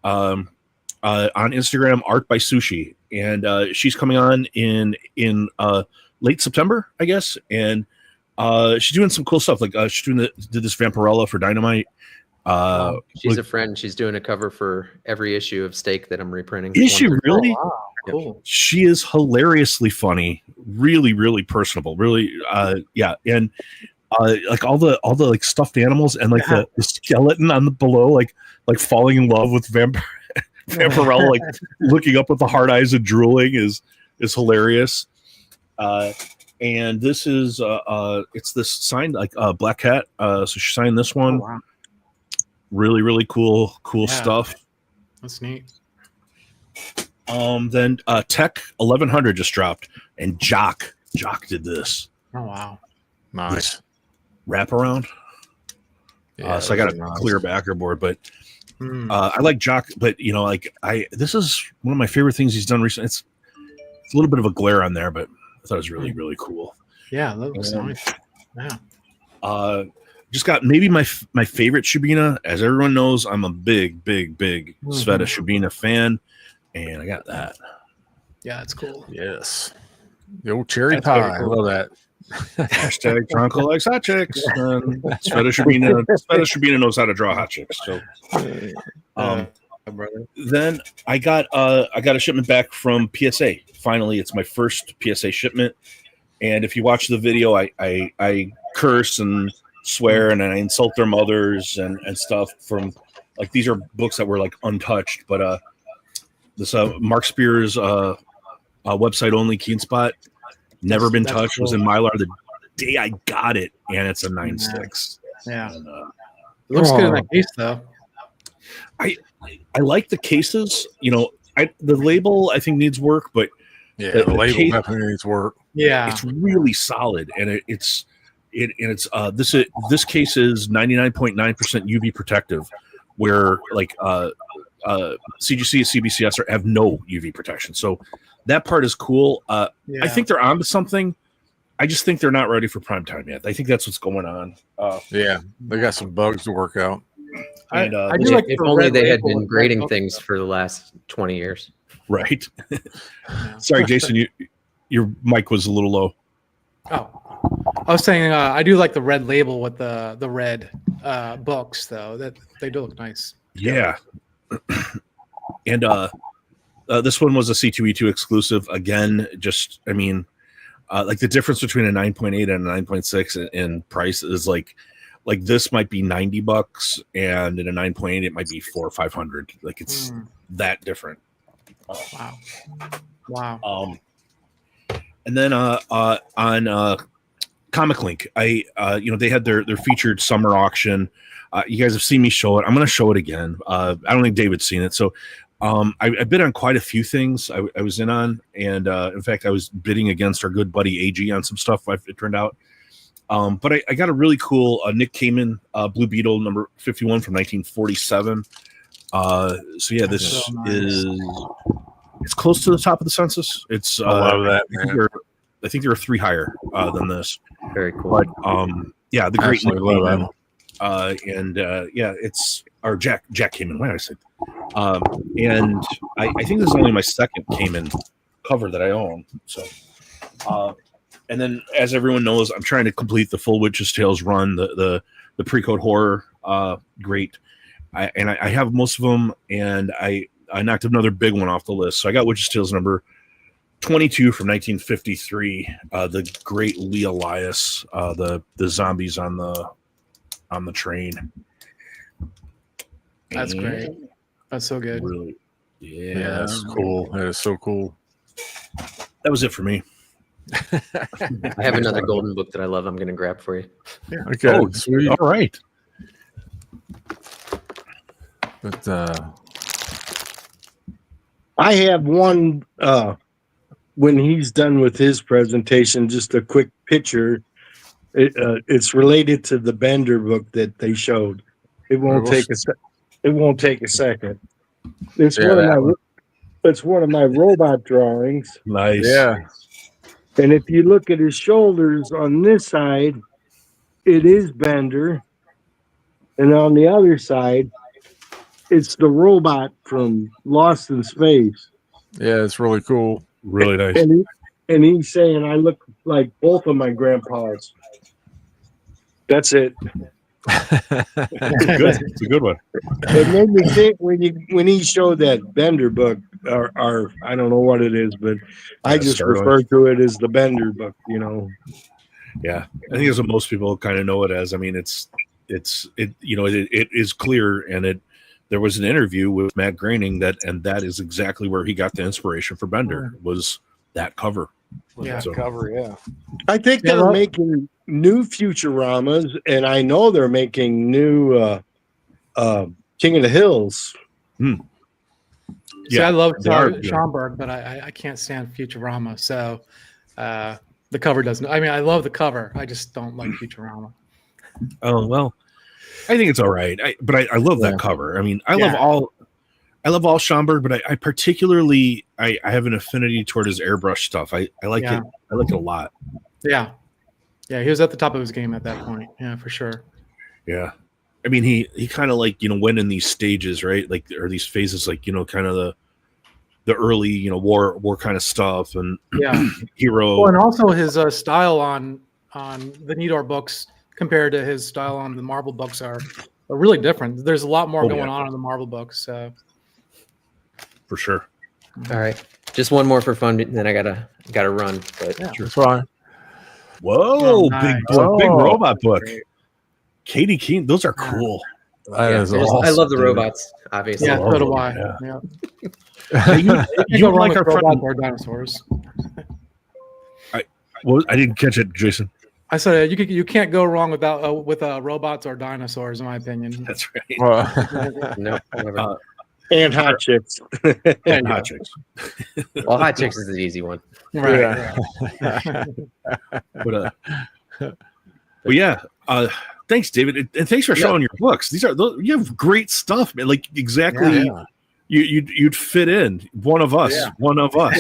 on Instagram, Art by Sushi, and she's coming on in late September, I guess, and she's doing some cool stuff. Like she did this Vampirella for Dynamite. She's a friend. She's doing a cover for every issue of Steak that I'm reprinting. Is she really? Oh, wow. Cool. She is hilariously funny, really, really personable, really, and like all the like stuffed animals and like the skeleton on the below, like falling in love with Vampirella, like looking up with the hard eyes and drooling is hilarious. And this is it's this signed like Black Cat. So she signed this one. Oh, wow. Really, really cool stuff. That's neat. Then Tech 1100 just dropped, and Jock did this. Oh wow, nice wraparound. Yeah, so I got a clear backer board, but I like Jock. But this is one of my favorite things he's done recently. It's a little bit of a glare on there, but I thought it was really, really cool. Yeah, that looks nice. Yeah. Just got maybe my favorite Shibina. As everyone knows, I'm a big Sveta Shibina fan, and I got that. Yeah, it's cool. Yes. The old cherry pie. Cool. I love that. Hashtag Tronco likes hot chicks. Sveta Shibina knows how to draw hot chicks. So, then I got a shipment back from PSA. Finally, it's my first PSA shipment. And if you watch the video, I curse and swear and I insult their mothers and stuff from like these are books that were like untouched. But this Mark Spears website only Keen Spot, never been touched, cool. Was in Mylar the day I got it, and it's a 9.6. Yeah, and, it looks good in that case though. I like the cases. The label I think needs work, but the label case, definitely needs work. Yeah, it's really solid, and this case is 99.9% UV protective, where like CGC and CBCS have no UV protection. So that part is cool. I think they're onto something. I just think they're not ready for prime time yet. I think that's what's going on. They got some bugs to work out. And I do like if only they had been grading things for the last 20 years. Right. Sorry, Jason, your mic was a little low. Oh. I was saying I do like the red label with the red books though. That they do look nice. Yeah. And this one was a C2E2 exclusive. Again, just like the difference between a 9.8 and a 9.6 in price is like this might be $90, and in a 9.8 it might be $400 or $500. Like it's that different. Wow. And then on Comic Link, they had their featured summer auction. You guys have seen me show it. I'm going to show it again. I don't think David's seen it. So I bid on quite a few things I was in on. And in fact, I was bidding against our good buddy AG on some stuff, it turned out. But I got a really cool Nick Kamen Blue Beetle number 51 from 1947. So yeah, this is it's close to the top of the census. It's I love that. I think there are 3 higher than this. Very cool. But yeah, the great Nick Absolutely love Kamen. Yeah, it's or Jack Kamen. Why did I say? And I think this is only my second Kamen cover that I own. So, and then as everyone knows, I'm trying to complete the full Witch's Tales run, the pre-code horror great. I have most of them, and I knocked another big one off the list. So I got Witch's Tales number 22 from 1953, the great Lee Elias, the zombies on the train. That's great. That's so good. Really, yeah, that's cool. That is so cool. That was it for me. I have another golden book that I love. I'm going to grab for you. Yeah. Okay. Oh, sweet. All right. But I have one. When he's done with his presentation, just a quick picture. It's related to the Bender book that they showed. It won't take a second. It's one of my robot drawings. Nice. yeah, And if you look at his shoulders on this side, it is Bender. And on the other side, it's the robot from Lost in Space. yeah, it's really cool. Really nice. And he's saying I look like both of my grandpas. That's it. It's a good one. It made me think when he showed that Bender book, or I don't know what it is, but I just refer to it as the Bender book. Yeah, I think that's what most people kind of know it as. I mean, it is clear, and there was an interview with Matt Groening and that is exactly where he got the inspiration for Bender, was that cover. Yeah, cover. Yeah, I think they're making new Futuramas, and I know they're making new King of the Hills. See, I love Schomburg, but I can't stand Futurama. So the cover doesn't. I mean, I love the cover. I just don't like Futurama. Oh well, I think it's all right. I love that cover. I mean, I love all Schomburg, but I particularly I have an affinity toward his airbrush stuff. I like it. I like it a lot. Yeah. Yeah, he was at the top of his game at that point. Yeah, for sure. Yeah. I mean, he kind of like, went in these stages, right? Like, or these phases, like, kind of the early, war kind of stuff, and hero. Well, and also his style on the Nidor books compared to his style on the Marvel books are really different. There's a lot more going on in the Marvel books. So. For sure. All right, just one more for fun, then I gotta run. But it's fine. Whoa, big robot book. Katie Keene, those are cool. Awesome, I love the robots, obviously. Yeah, so do I. You like our robots or dinosaurs. I didn't catch it, Jason. I said you can't go wrong with robots or dinosaurs, in my opinion. That's right. No, never. And hot chicks. And hot chicks. Well, hot chicks is the easy one. Right. But yeah. Thanks, David, and thanks for showing your books. You have great stuff, man. Like exactly, you'd fit in. One of us. Yeah. One of us.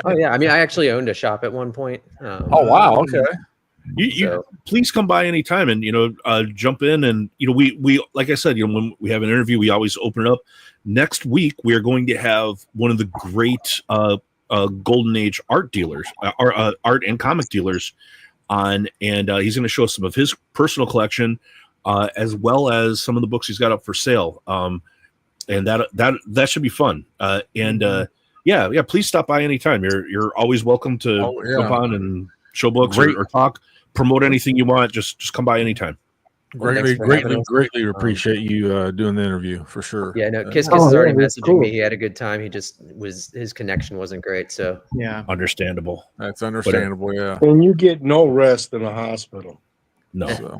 Oh yeah, I mean, I actually owned a shop at one point. Oh wow, okay. You please come by anytime and jump in, and we like I said, when we have an interview, we always open it up. Next week we are going to have one of the great golden age art dealers, art and comic dealers, on, and he's going to show us some of his personal collection, as well as some of the books he's got up for sale. And that should be fun. Yeah, please stop by anytime. You're always welcome to jump on and show books or talk, promote anything you want. Just come by anything. Greatly appreciate you doing the interview for sure. Yeah, no, KissKiss is already messaging me. He had a good time. His connection wasn't great, so yeah, understandable. That's understandable. Yeah, and you get no rest in the hospital. No. So.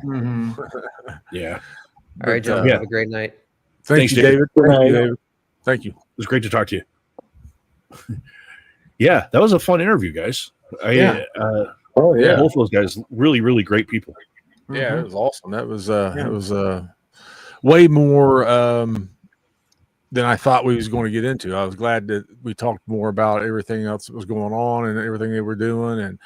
Yeah. All right, John. Have a great night. Thanks, David. Thank you, David. Thank you. It was great to talk to you. Yeah, that was a fun interview, guys. Both those guys, really, really great people. Yeah, it was awesome. That was way more than I thought we was going to get into. I was glad that we talked more about everything else that was going on and everything they were doing, and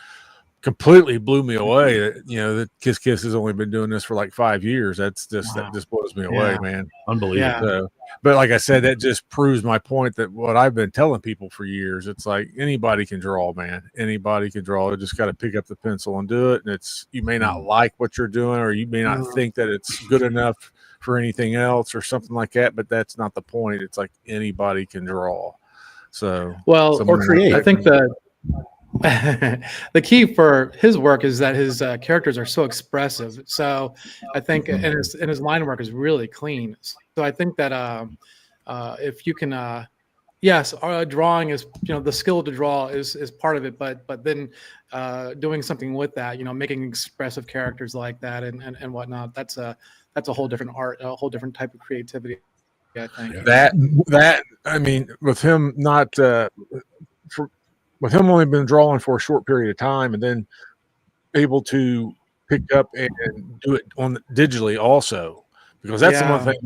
completely blew me away that that KissKiss has only been doing this for like 5 years. That just blows me away, man. Unbelievable. So, but like I said, that just proves my point that what I've been telling people for years, it's like anybody can draw, man. Anybody can draw. You just got to pick up the pencil and do it. And you may not like what you're doing, or you may not think that it's good enough for anything else or something like that, but that's not the point. It's like anybody can draw. So, or create. I think the key for his work is that his characters are so expressive. So I think and his line work is really clean. So I think that if you can, yes, drawing is the skill to draw is part of it, but then doing something with that, making expressive characters like that and whatnot, that's a whole different art, a whole different type of creativity. I think that I mean, with him not with him only been drawing for a short period of time, and then able to pick up and do it on digitally also, because that's the one thing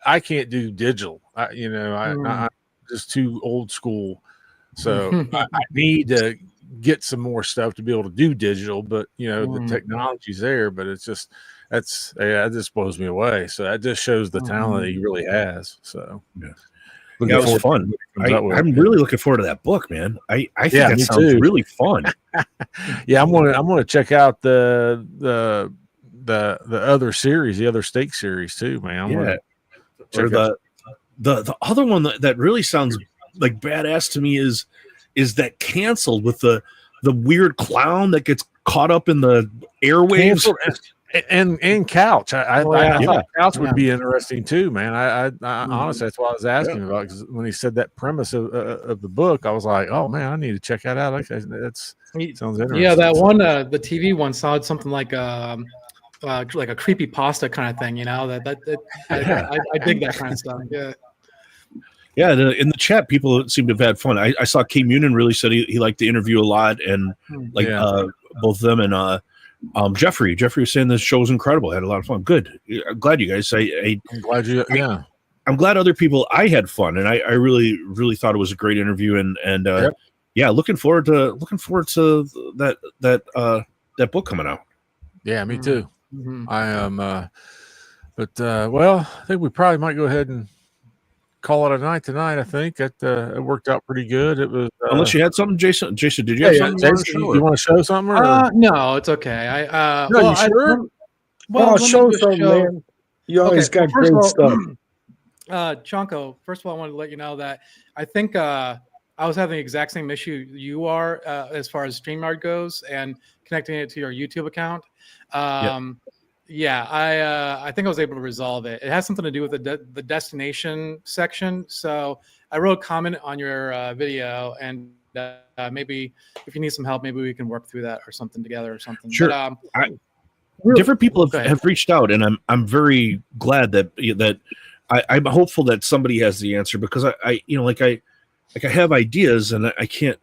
I can't do digital. I'm just too old school, so I need to get some more stuff to be able to do digital. But the technology's there, but it just blows me away. So that just shows the talent that he really has. So it was fun. I'm really looking forward to that book, man. I think that sounds really fun. Yeah, I'm gonna check out the other series, the other Stake series too, man. The other one that really sounds like badass to me is that Canceled with the weird clown that gets caught up in the airwaves. And Couch. I thought Couch would be interesting too, man. I honestly, that's what I was asking about, because when he said that premise of the book, I was like, oh man, I need to check that out. That sounds interesting. Yeah, that one, the TV one sounded something like a creepy pasta kind of thing. I dig that kind of stuff. Yeah. Yeah, in the chat, people seem to have had fun. I saw K Munin really said he liked the interview a lot, and both of them, and Jeffrey was saying this show was incredible. I had a lot of fun. Good. I'm glad you guys. I'm glad you. Yeah. I'm glad other people. I had fun, and I really, really thought it was a great interview. And looking forward to that book coming out. Yeah, me too. I am. But I think we probably might go ahead and call it a night tonight. I think it worked out pretty good. It was unless you had something, Jason. Jason, did you have something? Jason, you want to show something? No, it's okay. You sure? Show something, man. You always got great stuff. Chonko, first of all, I wanted to let you know that I think I was having the exact same issue you are as far as StreamYard goes and connecting it to your YouTube account. I think I was able to resolve it. It has something to do with the destination section. So I wrote a comment on your video, and maybe if you need some help, maybe we can work through that or something together or something. Sure. But, different people have reached out, and I'm very glad that I'm hopeful that somebody has the answer, because I have ideas, and I can't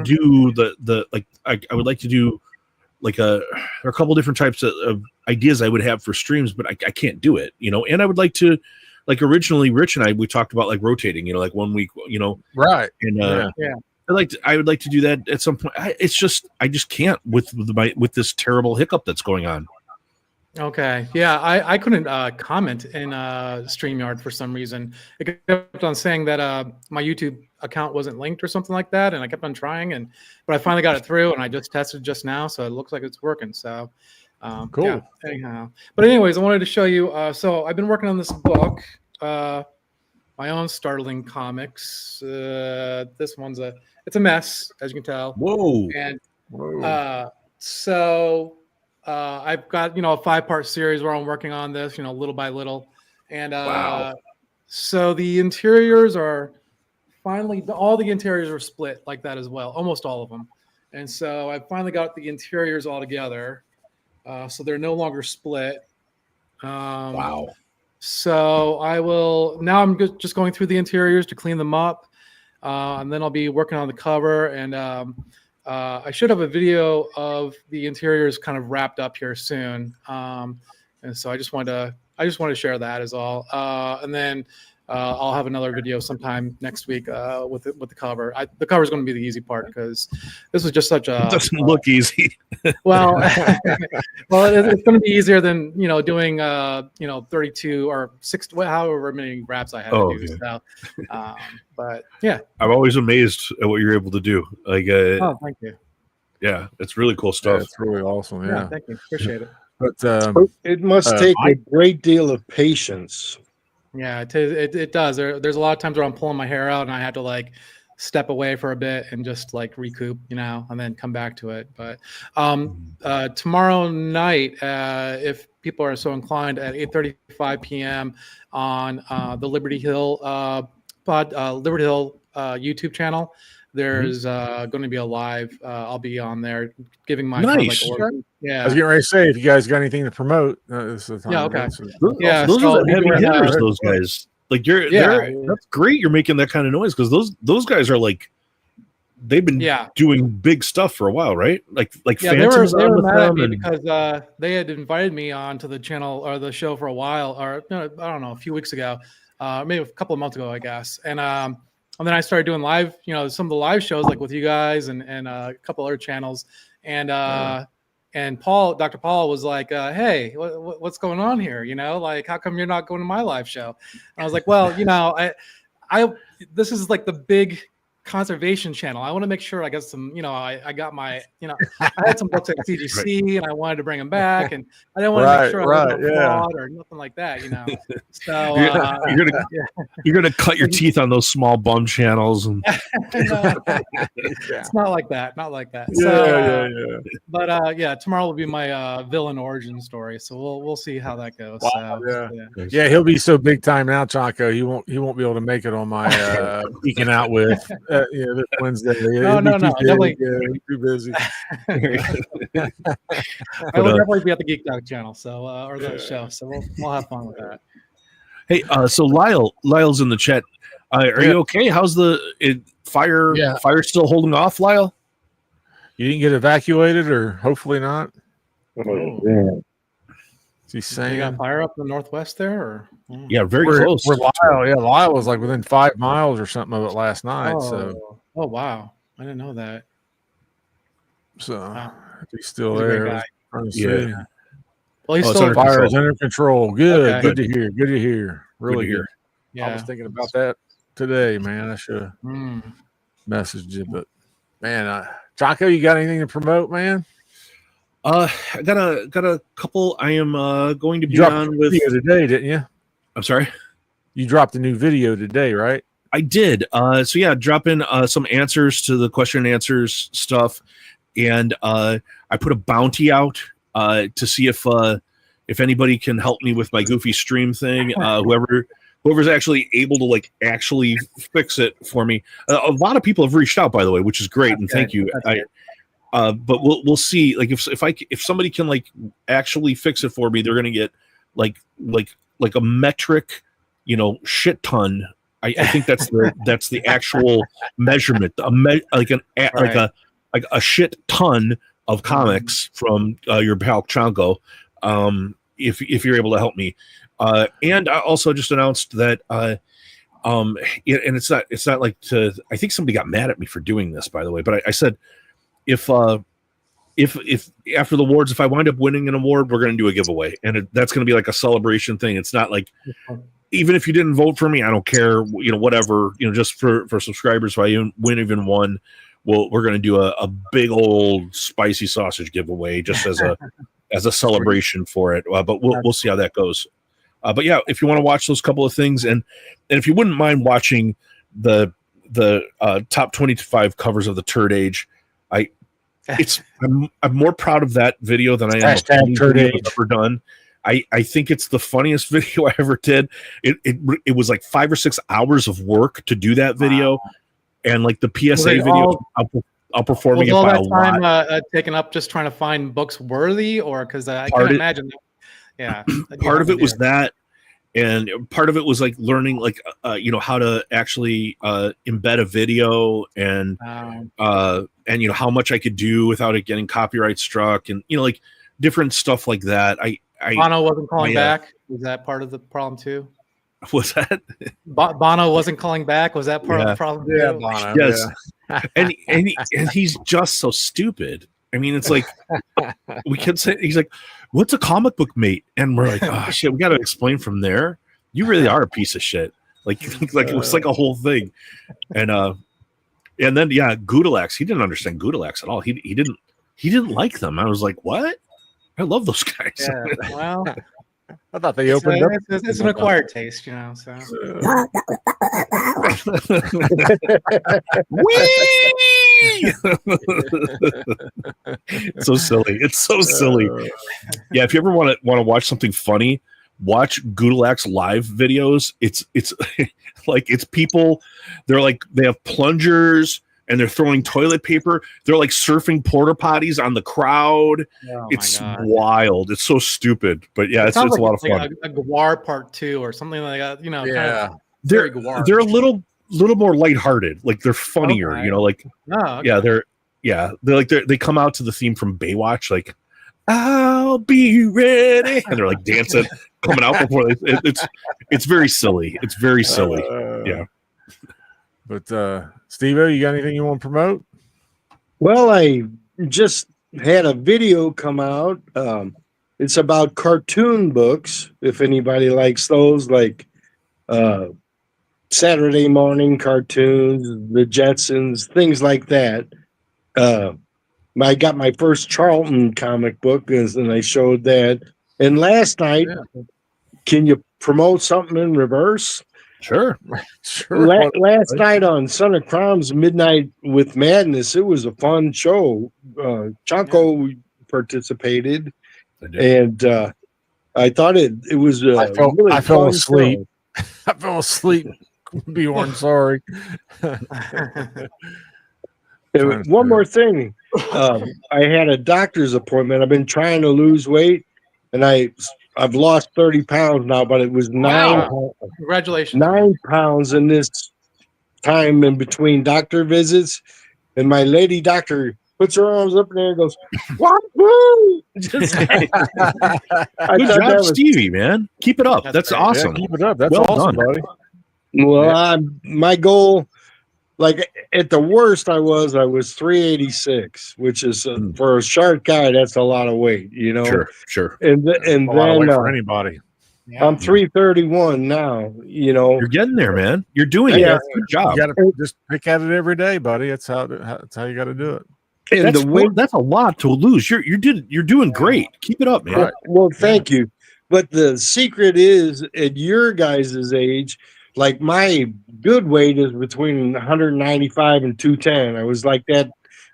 do I would like to do there are a couple different types of ideas I would have for streams, but I can't do it, and I would like to, originally Rich and we talked about rotating, 1 week, right. And I would like to do that at some point. I just can't with this terrible hiccup that's going on. Okay. Yeah, I couldn't comment in StreamYard for some reason. It kept on saying that my YouTube account wasn't linked or something like that, and I kept on trying, but I finally got it through, and I just tested just now, so it looks like it's working. So, cool. Yeah, anyhow. But anyways, I wanted to show you. So I've been working on this book, my own Startling Comics. This one's it's a mess, as you can tell. Whoa. And so I've got, a 5-part series where I'm working on this, little by little. And Wow. So the interiors are finally, all the interiors are split like that as well, almost all of them. And so I finally got the interiors all together. So they're no longer split. Wow. So now I'm just going through the interiors to clean them up. And then I'll be working on the cover, and I should have a video of the interiors kind of wrapped up here soon. And so I just wanted to share that as all. And then I'll have another video sometime next week with the cover. The cover is going to be the easy part because this was just such a. It doesn't look easy. Well, it's going to be easier than doing 32 or 6, however many wraps I have to do. Okay. So, but yeah, I'm always amazed at what you're able to do. Like, oh, thank you. Yeah, it's really cool stuff. It's really awesome. Yeah, thank you. Appreciate it. But it must take a great deal of patience. Yeah, it does. There's a lot of times where I'm pulling my hair out and I have to like step away for a bit and just like recoup, and then come back to it. But tomorrow night, if people are so inclined, at 8:35 p.m. on the Liberty Hill YouTube channel, there's going to be a live. I'll be on there giving my nice. Yeah, I was getting ready to say, if you guys got anything to promote, this is the time. Yeah, okay. Those are the heavy hitters. Those guys, like that's great. You're making that kind of noise because those guys are like, they've been doing big stuff for a while, right? Like Phantom's they were with mad them at me and... because they had invited me onto the channel or the show for a while, or I don't know, a few weeks ago, maybe a couple of months ago, I guess, and then I started doing live, some of the live shows like with you guys and a couple other channels, and Dr. Paul was like, hey, what's going on here? Like, how come you're not going to my live show? And I was like, well, this is like the big conservation channel. I want to make sure I got some, I got my, I had some books at CGC and I wanted to bring them back, and I didn't want to make sure I wasn't fraud or nothing like that, So you're gonna cut your teeth on those small bum channels, and it's not like that. But tomorrow will be my villain origin story, so we'll see how that goes. Wow, yeah, he'll be so big time now, Chaco. He won't be able to make it on my peeking out with. This Wednesday. No, definitely too busy. I will definitely be at the Geeked Out channel, so or the show. So we'll have fun with that. Hey, so Lyle's in the chat. Are you okay? How's the fire? Yeah. Fire still holding off, Lyle? You didn't get evacuated, or hopefully not. Oh, yeah. He's saying you got fire up in the northwest there, or yeah, very close. Where Lyle was like within 5 miles or something of it last night. Oh wow, I didn't know that. So he's still there. Well, he's still fire is under control. Good, okay. Good to hear. Good to hear. Really good. Yeah. I was thinking about that today, man. I should have messaged you, but man, Chaco, you got anything to promote, man? I got a couple. I am going to be on with video today, didn't you? I'm sorry. You dropped a new video today, right? I did. So yeah, drop in some answers to the question and answers stuff, and I put a bounty out to see if anybody can help me with my goofy stream thing. Whoever's actually able to actually fix it for me. A lot of people have reached out, by the way, which is great, and thank you. But we'll see. Like if somebody can actually fix it for me, they're gonna get like a metric, shit ton. I think that's the actual measurement. A shit ton of comics from your pal Chanko. If you're able to help me, and I also just announced that. And it's not like to. I think somebody got mad at me for doing this, by the way. But I said, if if after the awards, if I wind up winning an award, we're going to do a giveaway, and that's going to be like a celebration thing. It's not like, even if you didn't vote for me, I don't care, whatever, just for subscribers, if I win even one, we're going to do a big old spicy sausage giveaway just as a celebration for it. But we'll see how that goes. But yeah, if you want to watch those couple of things, and if you wouldn't mind watching the top 25 covers of the Turd Age, I'm more proud of that video than I am of any video I've ever done. I think it's the funniest video I ever did. It was like 5 or 6 hours of work to do that video, and like the PSA video, outperforming it by a lot. Time taken up just trying to find books worthy, or because I can imagine. Yeah, part of it was that, and part of it was like learning, like how to actually embed a video, and how much I could do without it getting copyright struck, and like different stuff like that. Bono wasn't calling back. Was that part of the problem too? Was that Bono wasn't calling back? Was that part of the problem too? Yeah, Bono. Yes, yeah. and he's just so stupid. I mean, it's like we kept saying, he's like, "What's a comic book mate?" And we're like, "Oh shit, we got to explain from there." You really are a piece of shit. Like it was like a whole thing, and then Gudalax. He didn't understand Gudalax at all. He didn't like them. I was like, what? I love those guys. Yeah, well, I thought they opened up. It's an acquired taste, So. So silly. It's so silly. Yeah, if you ever want to watch something funny, watch Gudalax live videos. It's like it's people. They have plungers and they're throwing toilet paper. They're like surfing porta potties on the crowd. Oh, it's wild. It's so stupid. But yeah, it's like a lot of fun. A Gwar part 2 or something like that. Yeah. They're a little more lighthearted. Like they're funnier. Okay. They come out to the theme from Baywatch, like I'll be ready, and they're like dancing, coming out before it's very silly. It's very silly. Yeah. But Steve-O, you got anything you want to promote? Well, I just had a video come out. It's about cartoon books. If anybody likes those, like Saturday morning cartoons, the Jetsons, things like that. I got my first Charlton comic book, and I showed that. And last night, can you promote something in reverse? Sure. Last night on Son of Crime's Midnight with Madness, it was a fun show. Chanko participated, and I thought it was. I fell asleep. I fell asleep. Bjorn, sorry. One more thing. I had a doctor's appointment. I've been trying to lose weight, and I've lost 30 pounds now, but it was 9. Congratulations. 9 pounds in this time in between doctor visits. And my lady doctor puts her arms up in the air and goes, wahoo! Good job, Stevie, man. Keep it up. That's awesome. Yeah, keep it up. That's awesome, buddy. Well, my goal, like at the worst, I was 386, which is for a short guy, that's a lot of weight, Sure. And then for anybody. Yeah. I'm 331 now. You're getting there, man. You're doing it. Good job. You got to just pick at it every day, buddy. That's how you got to do it. And that's a lot to lose. You're doing great. Keep it up, man. Right. Well, thank you. But the secret is, at your guys' age, like my good weight is between 195 and 210. I was like that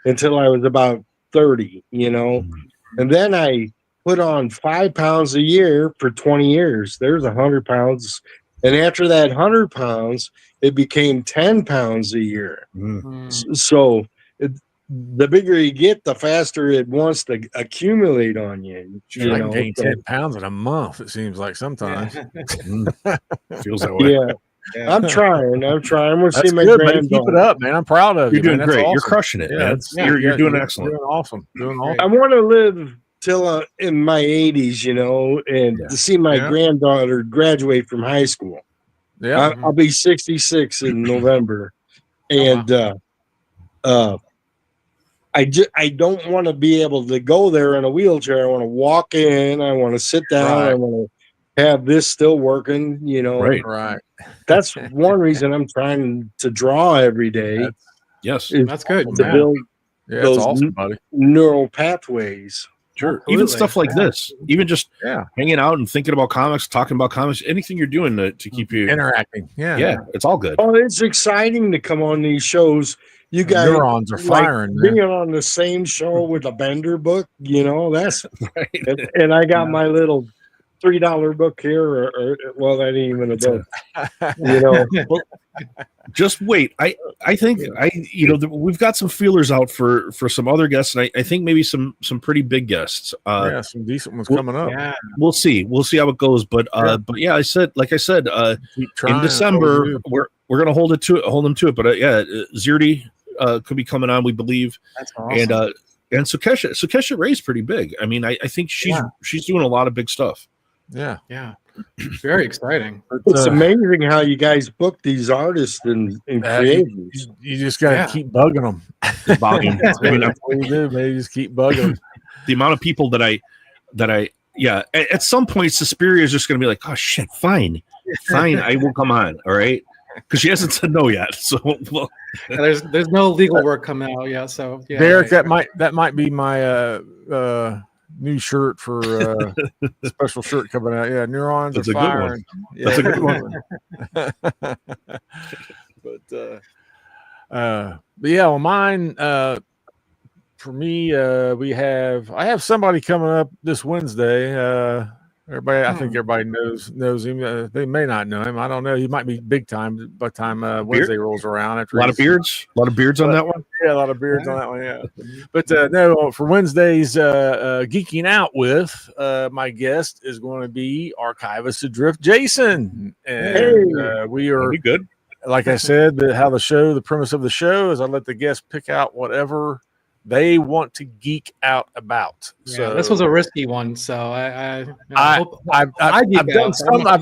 until I was about 30, and then I put on 5 pounds a year for 20 years. There's 100 pounds. And after that 100 pounds, it became 10 pounds a year. So the bigger you get, the faster it wants to accumulate on you. I can gain 10 pounds in a month, it seems like sometimes. Feels that way. Yeah. I'm trying. We'll see my good, granddaughter. Keep it up, man. I'm proud of you. You're doing great. Awesome. You're crushing it, man. You're doing excellent. Doing awesome. I want to live till in my 80s, and to see my granddaughter graduate from high school. Yeah, I'll be 66 in November, and I don't want to be able to go there in a wheelchair. I want to walk in. I want to sit down. I want to have this still working. Right. That's one reason I'm trying to draw every day. That's good. To build those it's awesome, buddy. neural pathways. Sure. Even stuff like this, even just hanging out and thinking about comics, talking about comics, anything you're doing to keep you interacting. Yeah, it's all good. Oh, it's exciting to come on these shows. You guys, neurons are firing. Being on the same show with a Bender book, that's right. And I got my little $3 book here, well, that ain't even a book. Well, just wait. I think we've got some feelers out for some other guests, and I think maybe some pretty big guests. Some decent ones coming up. Yeah. We'll see how it goes. But yeah, I said in December we're gonna hold them to it. But Zirdi could be coming on, we believe. That's awesome. And Sukesha Ray's pretty big. I mean, I think she's doing a lot of big stuff. Yeah. Very exciting. It's amazing how you guys book these artists and creators. You just got to keep bugging them. That's what you do, man. You just keep bugging them. The amount of people that I at some point Suspiria is just going to be like, oh shit, fine, I will come on, all right, because she hasn't said no yet. So there's no legal work coming out yet. So Derek, that might be my new shirt for special shirt coming out. Yeah, neurons That's are a firing. Good one. That's a good one. But yeah, well, mine for me, I have somebody coming up this Wednesday. Everybody, I think everybody knows him. They may not know him. I don't know. He might be big time by the time Wednesday rolls around. A lot of beards on that one. Yeah, a lot of beards on that one. Yeah, but no, for Wednesday's geeking out with my guest is going to be Archivist Adrift Jason, and we are good. Like I said, the premise of the show is I let the guests pick out whatever they want to geek out about. Yeah, so this was a risky one. So I've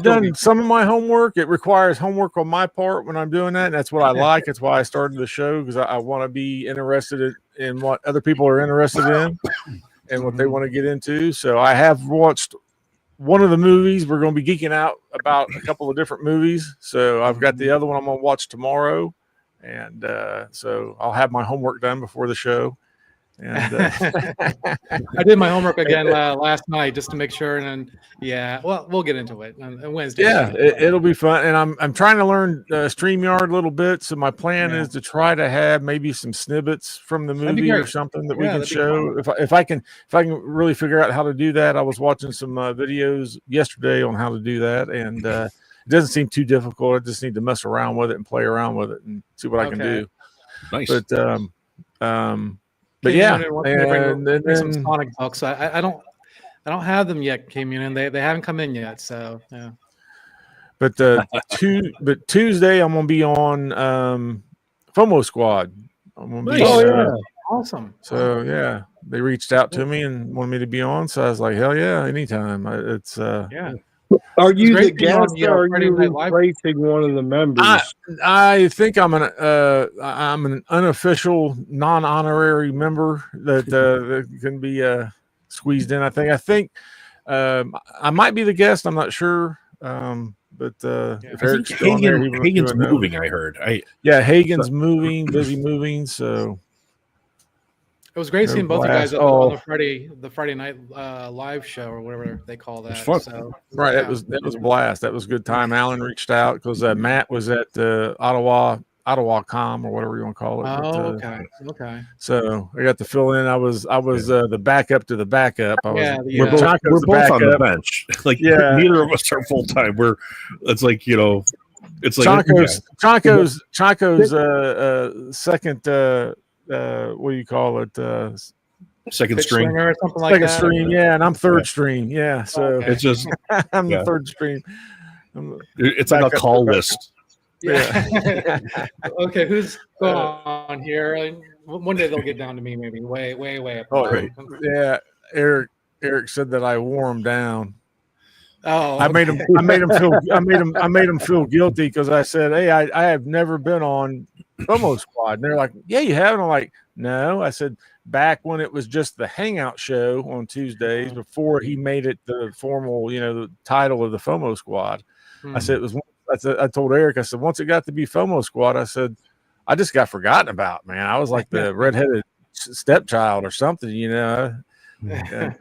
done some of my homework. It requires homework on my part when I'm doing that, and that's what I like. That's why I started the show, because I want to be interested in what other people are interested in and what they want to get into. So I have watched one of the movies. We're going to be geeking out about a couple of different movies. So I've got the other one I'm going to watch tomorrow, and so I'll have my homework done before the show. And I did my homework again last night just to make sure, and then we'll get into it on Wednesday. Yeah, it'll be fun, and I'm trying to learn StreamYard a little bit. So my plan is to try to have maybe some snippets from the movie or something that we can show. If I can really figure out how to do that. I was watching some videos yesterday on how to do that, and it doesn't seem too difficult. I just need to mess around with it and play around with it and see what I can do. Nice, but yeah, and then some Sonic books. I don't have them yet, Communion. They haven't come in yet. So yeah. But Tuesday I'm gonna be on FOMO Squad. I'm gonna be awesome. So yeah, they reached out to me and wanted me to be on. So I was like, hell yeah, anytime. It's Are you the guest or are you replacing one of the members? I think I'm an unofficial, non-honorary member that can be squeezed in. I think I might be the guest. I'm not sure. But if Eric's Hagen's moving, I heard. Hagen's moving, busy moving. So it was great seeing both you guys on the Friday night live show or whatever they call that. So, right, that was a blast. That was a good time. Alan reached out because Matt was at Ottawa Com or whatever you want to call it. Oh, okay. So I got to fill in. I was the backup to the backup. We're both on the bench. Neither of us are full time. It's like Chaco's second. What do you call it? Second string or something like that. Second string, and I'm third string. Yeah, so it's just I'm the third string. It's like a call list. Yeah. Okay, who's going on here? One day they'll get down to me, maybe way up. Oh, right. Yeah. Eric said that I wore him down. Oh, okay. I made him feel guilty because I said, hey, I have never been on FOMO Squad, and they're like, yeah, you have. And I'm like, No, I said back when it was just the Hangout show on Tuesdays before he made it the formal, the title of the FOMO Squad. I said it was. I told Eric. I said once it got to be FOMO Squad, I said I just got forgotten about. Man, I was like the redheaded stepchild or something, And,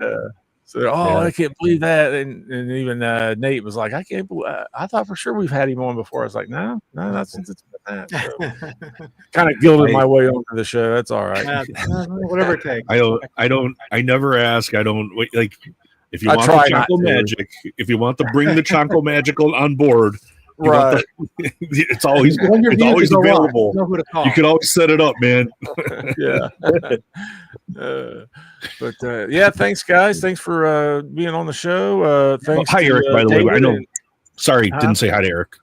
so, I can't believe that. And even Nate was like, I can't believe. I thought for sure we've had him on before. I was like, no, not since it's been that. So, kind of gilded my way onto the show. That's all right. Whatever it takes. I never ask. I don't like. If you want the Chonko magic, if you want to bring the Chonko magic on board, right? It's always available. You can always set it up, man. Yeah. But thanks, guys. Thanks for being on the show. Thanks. Hi, Eric. By the way, I know. Sorry, Uh-huh. didn't say hi to Eric.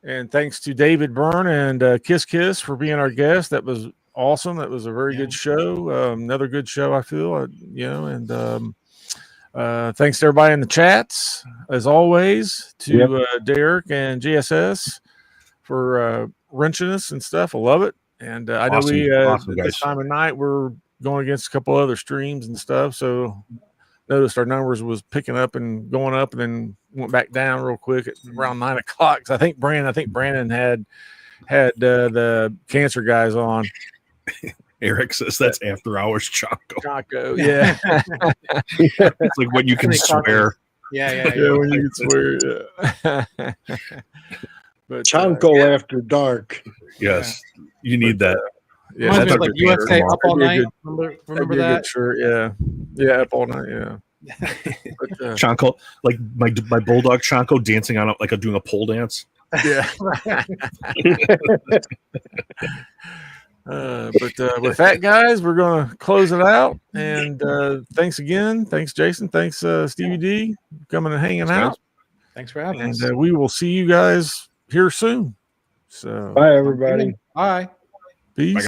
And thanks to David Byrne and KissKiss for being our guest. That was awesome. That was a very good show. Another good show, I feel. And thanks to everybody in the chats, as always. To Derek and GSS for wrenching us and stuff. I love it. And I know we at this time of night we're going against a couple other streams and stuff. So noticed our numbers was picking up and going up, and then went back down real quick at around 9 o'clock. I think Brandon had the cancer guys on. Eric says that's after hours Chonko. Yeah. It's like when you can swear. Yeah. When you can swear. Yeah. But Chonko after dark. Yes, you need that. Yeah, that's like USA Up All Night. Remember that? Sure. Yeah, Up All Night. Yeah. But, Chonko, like my bulldog Chonko dancing on it, like doing a pole dance. Yeah. But with that, guys, we're gonna close it out. And thanks again. Thanks, Jason. Thanks, Stevie D, coming and hanging out. Thanks for having us. And we will see you guys here soon. So bye, everybody. Bye. Peace.